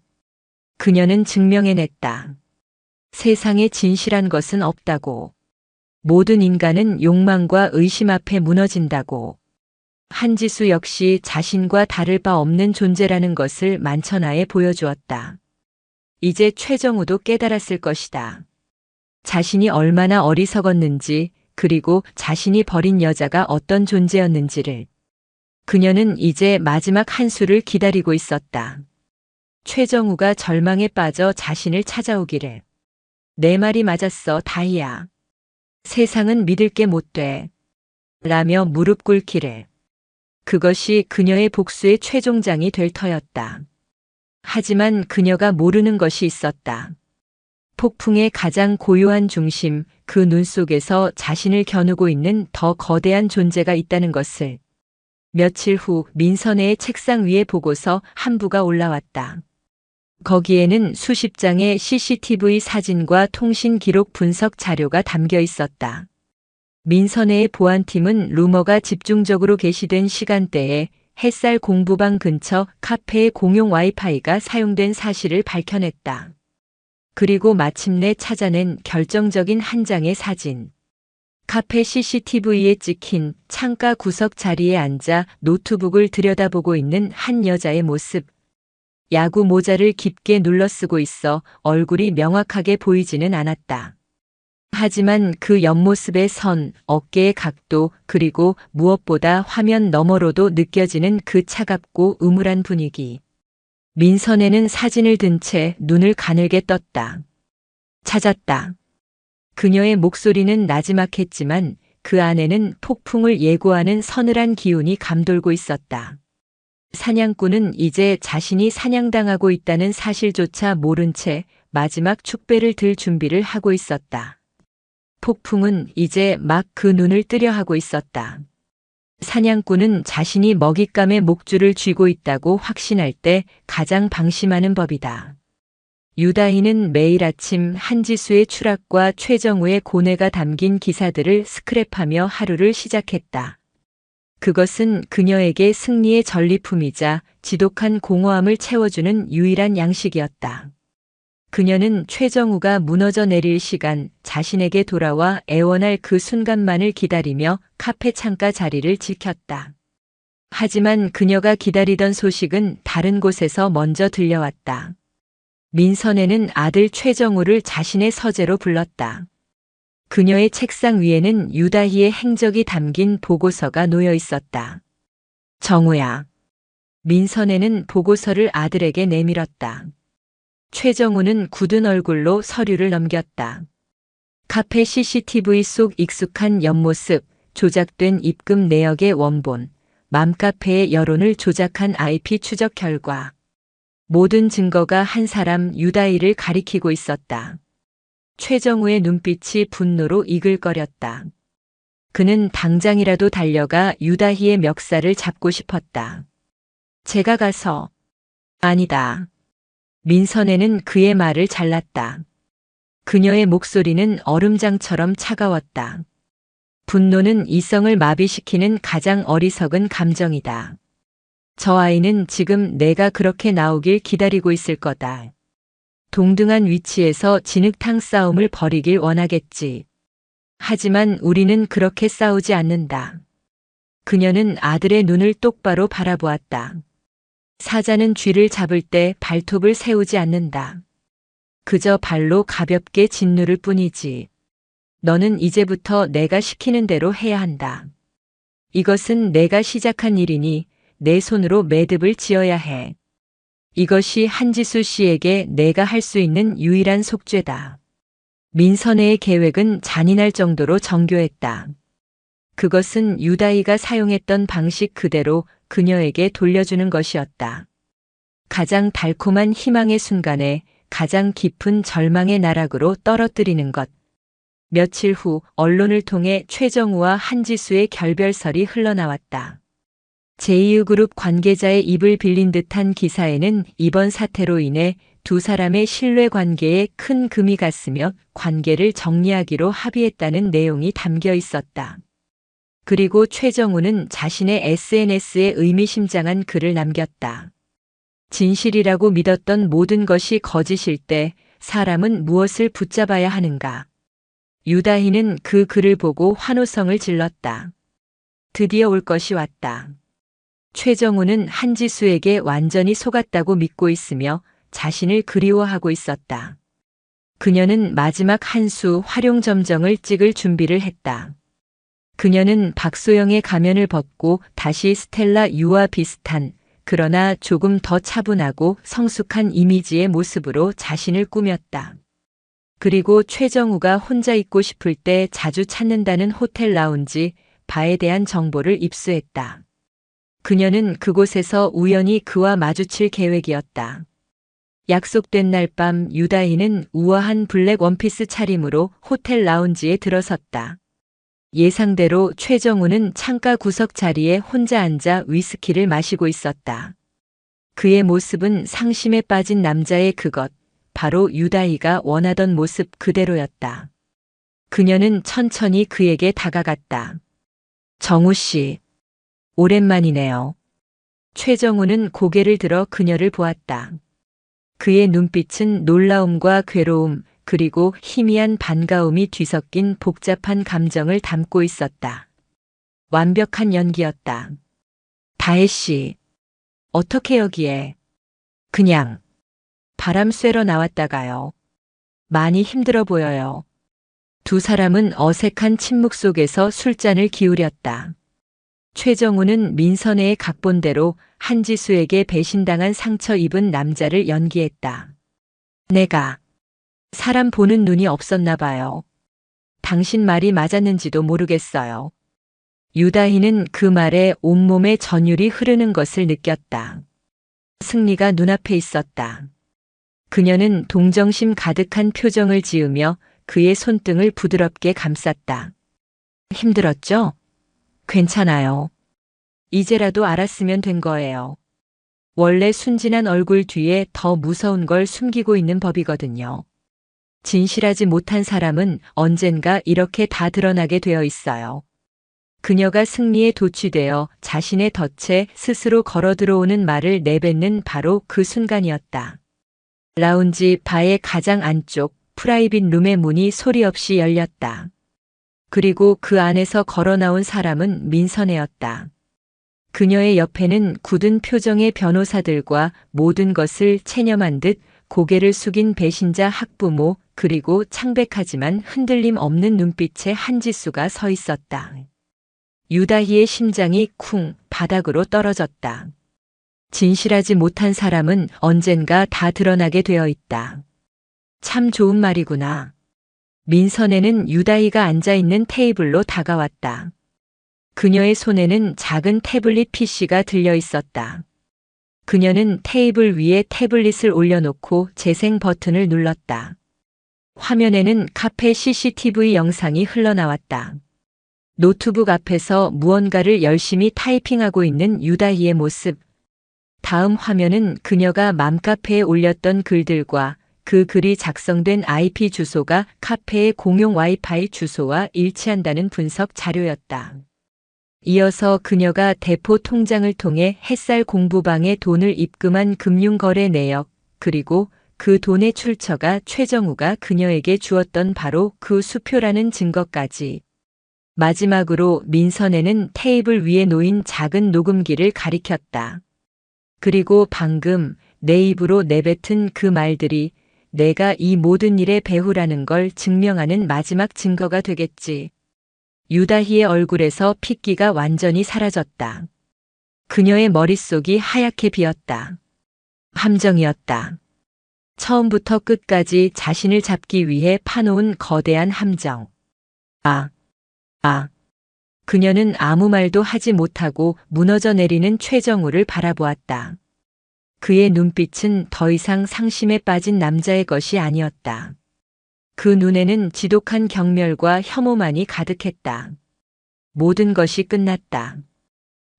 그녀는 증명해냈다. 세상에 진실한 것은 없다고. 모든 인간은 욕망과 의심 앞에 무너진다고. 한지수 역시 자신과 다를 바 없는 존재라는 것을 만천하에 보여주었다. 이제 최정우도 깨달았을 것이다. 자신이 얼마나 어리석었는지, 그리고 자신이 버린 여자가 어떤 존재였는지를. 그녀는 이제 마지막 한 수를 기다리고 있었다. 최정우가 절망에 빠져 자신을 찾아오기를. 내 말이 맞았어, 다희야. 세상은 믿을 게 못 돼. 라며 무릎 꿇기를. 그것이 그녀의 복수의 최종장이 될 터였다. 하지만 그녀가 모르는 것이 있었다. 폭풍의 가장 고요한 중심, 그 눈 속에서 자신을 겨누고 있는 더 거대한 존재가 있다는 것을. 며칠 후 민선혜의 책상 위에 보고서 한 부가 올라왔다. 거기에는 수십 장의 CCTV 사진과 통신 기록 분석 자료가 담겨 있었다. 민선혜의 보안팀은 루머가 집중적으로 게시된 시간대에 햇살 공부방 근처 카페의 공용 와이파이가 사용된 사실을 밝혀냈다. 그리고 마침내 찾아낸 결정적인 한 장의 사진. 카페 CCTV에 찍힌 창가 구석 자리에 앉아 노트북을 들여다보고 있는 한 여자의 모습. 야구 모자를 깊게 눌러쓰고 있어 얼굴이 명확하게 보이지는 않았다. 하지만 그 옆모습의 선, 어깨의 각도, 그리고 무엇보다 화면 너머로도 느껴지는 그 차갑고 음울한 분위기. 민선혜는 사진을 든 채 눈을 가늘게 떴다. 찾았다. 그녀의 목소리는 나지막했지만 그 안에는 폭풍을 예고하는 서늘한 기운이 감돌고 있었다. 사냥꾼은 이제 자신이 사냥당하고 있다는 사실조차 모른 채 마지막 축배를 들 준비를 하고 있었다. 폭풍은 이제 막 그 눈을 뜨려 하고 있었다. 사냥꾼은 자신이 먹잇감의 목줄을 쥐고 있다고 확신할 때 가장 방심하는 법이다. 유다희는 매일 아침 한지수의 추락과 최정우의 고뇌가 담긴 기사들을 스크랩하며 하루를 시작했다. 그것은 그녀에게 승리의 전리품이자 지독한 공허함을 채워주는 유일한 양식이었다. 그녀는 최정우가 무너져 내릴 시간, 자신에게 돌아와 애원할 그 순간만을 기다리며 카페 창가 자리를 지켰다. 하지만 그녀가 기다리던 소식은 다른 곳에서 먼저 들려왔다. 민선혜는 아들 최정우를 자신의 서재로 불렀다. 그녀의 책상 위에는 유다희의 행적이 담긴 보고서가 놓여 있었다. 정우야. 민선혜는 보고서를 아들에게 내밀었다. 최정우는 굳은 얼굴로 서류를 넘겼다. 카페 CCTV 속 익숙한 옆모습, 조작된 입금 내역의 원본, 맘카페의 여론을 조작한 IP 추적 결과. 모든 증거가 한 사람 유다희를 가리키고 있었다. 최정우의 눈빛이 분노로 이글거렸다. 그는 당장이라도 달려가 유다희의 멱살을 잡고 싶었다. 제가 가서. 아니다. 민선혜는 그의 말을 잘랐다. 그녀의 목소리는 얼음장처럼 차가웠다. 분노는 이성을 마비시키는 가장 어리석은 감정이다. 저 아이는 지금 내가 그렇게 나오길 기다리고 있을 거다. 동등한 위치에서 진흙탕 싸움을 벌이길 원하겠지. 하지만 우리는 그렇게 싸우지 않는다. 그녀는 아들의 눈을 똑바로 바라보았다. 사자는 쥐를 잡을 때 발톱을 세우지 않는다. 그저 발로 가볍게 짓누를 뿐이지. 너는 이제부터 내가 시키는 대로 해야 한다. 이것은 내가 시작한 일이니 내 손으로 매듭을 지어야 해. 이것이 한지수 씨에게 내가 할 수 있는 유일한 속죄다. 민선혜의 계획은 잔인할 정도로 정교했다. 그것은 유다희가 사용했던 방식 그대로 그녀에게 돌려주는 것이었다. 가장 달콤한 희망의 순간에 가장 깊은 절망의 나락으로 떨어뜨리는 것. 며칠 후 언론을 통해 최정우와 한지수의 결별설이 흘러나왔다. 제2그룹 관계자의 입을 빌린 듯한 기사에는 이번 사태로 인해 두 사람의 신뢰 관계에 큰 금이 갔으며 관계를 정리하기로 합의했다는 내용이 담겨 있었다. 그리고 최정우는 자신의 SNS에 의미심장한 글을 남겼다. 진실이라고 믿었던 모든 것이 거짓일 때 사람은 무엇을 붙잡아야 하는가? 유다희는 그 글을 보고 환호성을 질렀다. 드디어 올 것이 왔다. 최정우는 한지수에게 완전히 속았다고 믿고 있으며 자신을 그리워하고 있었다. 그녀는 마지막 한 수 활용점정을 찍을 준비를 했다. 그녀는 박소영의 가면을 벗고 다시 스텔라 유와 비슷한, 그러나 조금 더 차분하고 성숙한 이미지의 모습으로 자신을 꾸몄다. 그리고 최정우가 혼자 있고 싶을 때 자주 찾는다는 호텔 라운지, 바에 대한 정보를 입수했다. 그녀는 그곳에서 우연히 그와 마주칠 계획이었다. 약속된 날 밤 유다희는 우아한 블랙 원피스 차림으로 호텔 라운지에 들어섰다. 예상대로 최정우는 창가 구석 자리에 혼자 앉아 위스키를 마시고 있었다. 그의 모습은 상심에 빠진 남자의 그것, 바로 유다희가 원하던 모습 그대로였다. 그녀는 천천히 그에게 다가갔다. 정우 씨, 오랜만이네요. 최정우는 고개를 들어 그녀를 보았다. 그의 눈빛은 놀라움과 괴로움, 그리고 희미한 반가움이 뒤섞인 복잡한 감정을 담고 있었다. 완벽한 연기였다. 다혜 씨, 어떻게 여기에? 그냥 바람 쐬러 나왔다가요. 많이 힘들어 보여요. 두 사람은 어색한 침묵 속에서 술잔을 기울였다. 최정우는 민선혜의 각본대로 한지수에게 배신당한 상처 입은 남자를 연기했다. 내가 사람 보는 눈이 없었나 봐요. 당신 말이 맞았는지도 모르겠어요. 유다희는 그 말에 온몸에 전율이 흐르는 것을 느꼈다. 승리가 눈앞에 있었다. 그녀는 동정심 가득한 표정을 지으며 그의 손등을 부드럽게 감쌌다. 힘들었죠? 괜찮아요. 이제라도 알았으면 된 거예요. 원래 순진한 얼굴 뒤에 더 무서운 걸 숨기고 있는 법이거든요. 진실하지 못한 사람은 언젠가 이렇게 다 드러나게 되어 있어요. 그녀가 승리에 도취되어 자신의 덫에 스스로 걸어 들어오는 말을 내뱉는 바로 그 순간이었다. 라운지 바의 가장 안쪽 프라이빗 룸의 문이 소리 없이 열렸다. 그리고 그 안에서 걸어 나온 사람은 민선혜였다. 그녀의 옆에는 굳은 표정의 변호사들과 모든 것을 체념한 듯 고개를 숙인 배신자 학부모, 그리고 창백하지만 흔들림 없는 눈빛의 한지수가 서 있었다. 유다희의 심장이 쿵 바닥으로 떨어졌다. 진실하지 못한 사람은 언젠가 다 드러나게 되어 있다. 참 좋은 말이구나. 민선혜는 유다희가 앉아있는 테이블로 다가왔다. 그녀의 손에는 작은 태블릿 PC가 들려 있었다. 그녀는 테이블 위에 태블릿을 올려놓고 재생 버튼을 눌렀다. 화면에는 카페 CCTV 영상이 흘러나왔다. 노트북 앞에서 무언가를 열심히 타이핑하고 있는 유다희의 모습. 다음 화면은 그녀가 맘카페에 올렸던 글들과 그 글이 작성된 IP 주소가 카페의 공용 와이파이 주소와 일치한다는 분석 자료였다. 이어서 그녀가 대포 통장을 통해 햇살 공부방에 돈을 입금한 금융거래 내역, 그리고 그 돈의 출처가 최정우가 그녀에게 주었던 바로 그 수표라는 증거까지. 마지막으로 민선혜는 테이블 위에 놓인 작은 녹음기를 가리켰다. 그리고 방금 내 입으로 내뱉은 그 말들이 내가 이 모든 일의 배후라는 걸 증명하는 마지막 증거가 되겠지. 유다희의 얼굴에서 핏기가 완전히 사라졌다. 그녀의 머릿속이 하얗게 비었다. 함정이었다. 처음부터 끝까지 자신을 잡기 위해 파놓은 거대한 함정. 그녀는 아무 말도 하지 못하고 무너져 내리는 최정우를 바라보았다. 그의 눈빛은 더 이상 상심에 빠진 남자의 것이 아니었다. 그 눈에는 지독한 경멸과 혐오만이 가득했다. 모든 것이 끝났다.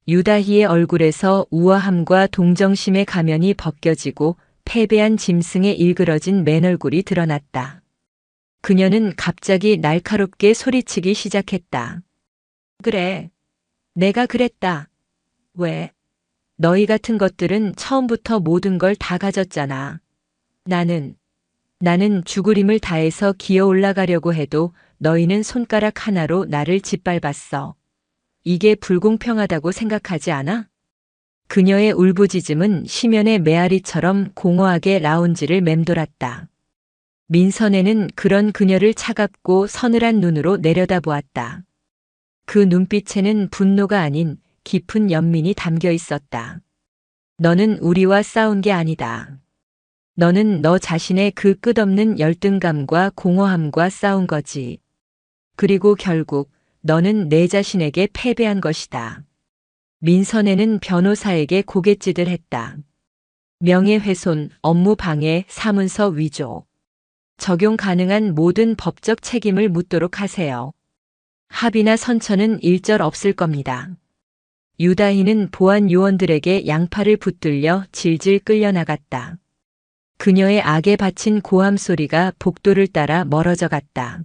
유다희의 얼굴에서 우아함과 동정심의 가면이 벗겨지고 패배한 짐승의 일그러진 맨얼굴이 드러났다. 그녀는 갑자기 날카롭게 소리치기 시작했다. 그래. 내가 그랬다. 왜? 너희 같은 것들은 처음부터 모든 걸 다 가졌잖아. 나는 죽을 힘을 다해서 기어 올라가려고 해도 너희는 손가락 하나로 나를 짓밟았어. 이게 불공평하다고 생각하지 않아? 그녀의 울부짖음은 심연의 메아리처럼 공허하게 라운지를 맴돌았다. 민선애는 그런 그녀를 차갑고 서늘한 눈으로 내려다보았다. 그 눈빛에는 분노가 아닌 깊은 연민이 담겨 있었다. 너는 우리와 싸운 게 아니다. 너는 너 자신의 그 끝없는 열등감과 공허함과 싸운 거지. 그리고 결국 너는 내 자신에게 패배한 것이다. 민선애는 변호사에게 고갯짓을 했다. 명예훼손, 업무방해, 사문서 위조. 적용 가능한 모든 법적 책임을 묻도록 하세요. 합의나 선처는 일절 없을 겁니다. 유다희는 보안 요원들에게 양팔을 붙들려 질질 끌려나갔다. 그녀의 악에 바친 고함 소리가 복도를 따라 멀어져 갔다.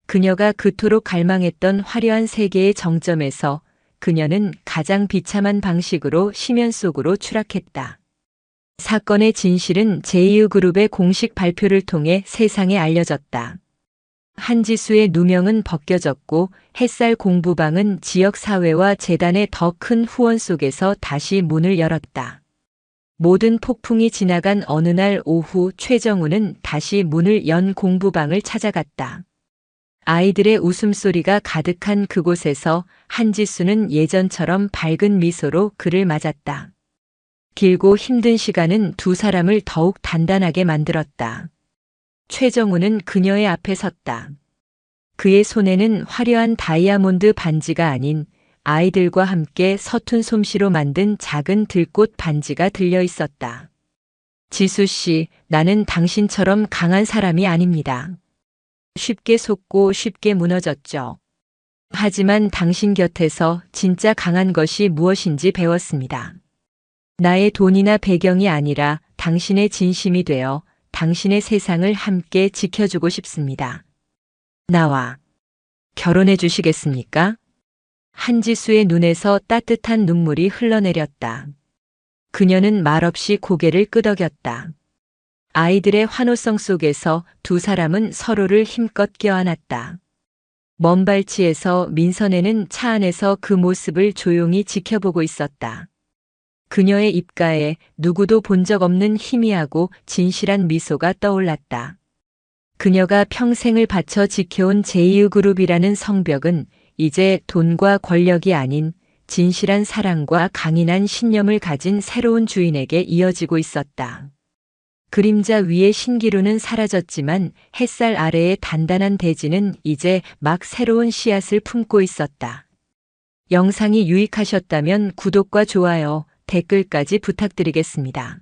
그녀가 그토록 갈망했던 화려한 세계의 정점에서 그녀는 가장 비참한 방식으로 심연 속으로 추락했다. 사건의 진실은 제2그룹의 공식 발표를 통해 세상에 알려졌다. 한지수의 누명은 벗겨졌고 햇살 공부방은 지역사회와 재단의 더 큰 후원 속에서 다시 문을 열었다. 모든 폭풍이 지나간 어느 날 오후 최정우는 다시 문을 연 공부방을 찾아갔다. 아이들의 웃음소리가 가득한 그곳에서 한지수는 예전처럼 밝은 미소로 그를 맞았다. 길고 힘든 시간은 두 사람을 더욱 단단하게 만들었다. 최정우는 그녀의 앞에 섰다. 그의 손에는 화려한 다이아몬드 반지가 아닌 아이들과 함께 서툰 솜씨로 만든 작은 들꽃 반지가 들려 있었다. 지수 씨, 나는 당신처럼 강한 사람이 아닙니다. 쉽게 속고 쉽게 무너졌죠. 하지만 당신 곁에서 진짜 강한 것이 무엇인지 배웠습니다. 나의 돈이나 배경이 아니라 당신의 진심이 되어 당신의 세상을 함께 지켜주고 싶습니다. 나와 결혼해 주시겠습니까? 한지수의 눈에서 따뜻한 눈물이 흘러내렸다. 그녀는 말없이 고개를 끄덕였다. 아이들의 환호성 속에서 두 사람은 서로를 힘껏 껴안았다. 먼 발치에서 민선애는 차 안에서 그 모습을 조용히 지켜보고 있었다. 그녀의 입가에 누구도 본 적 없는 희미하고 진실한 미소가 떠올랐다. 그녀가 평생을 바쳐 지켜온 제2그룹이라는 성벽은 이제 돈과 권력이 아닌 진실한 사랑과 강인한 신념을 가진 새로운 주인에게 이어지고 있었다. 그림자 위의 신기루는 사라졌지만 햇살 아래의 단단한 대지는 이제 막 새로운 씨앗을 품고 있었다. 영상이 유익하셨다면 구독과 좋아요, 댓글까지 부탁드리겠습니다.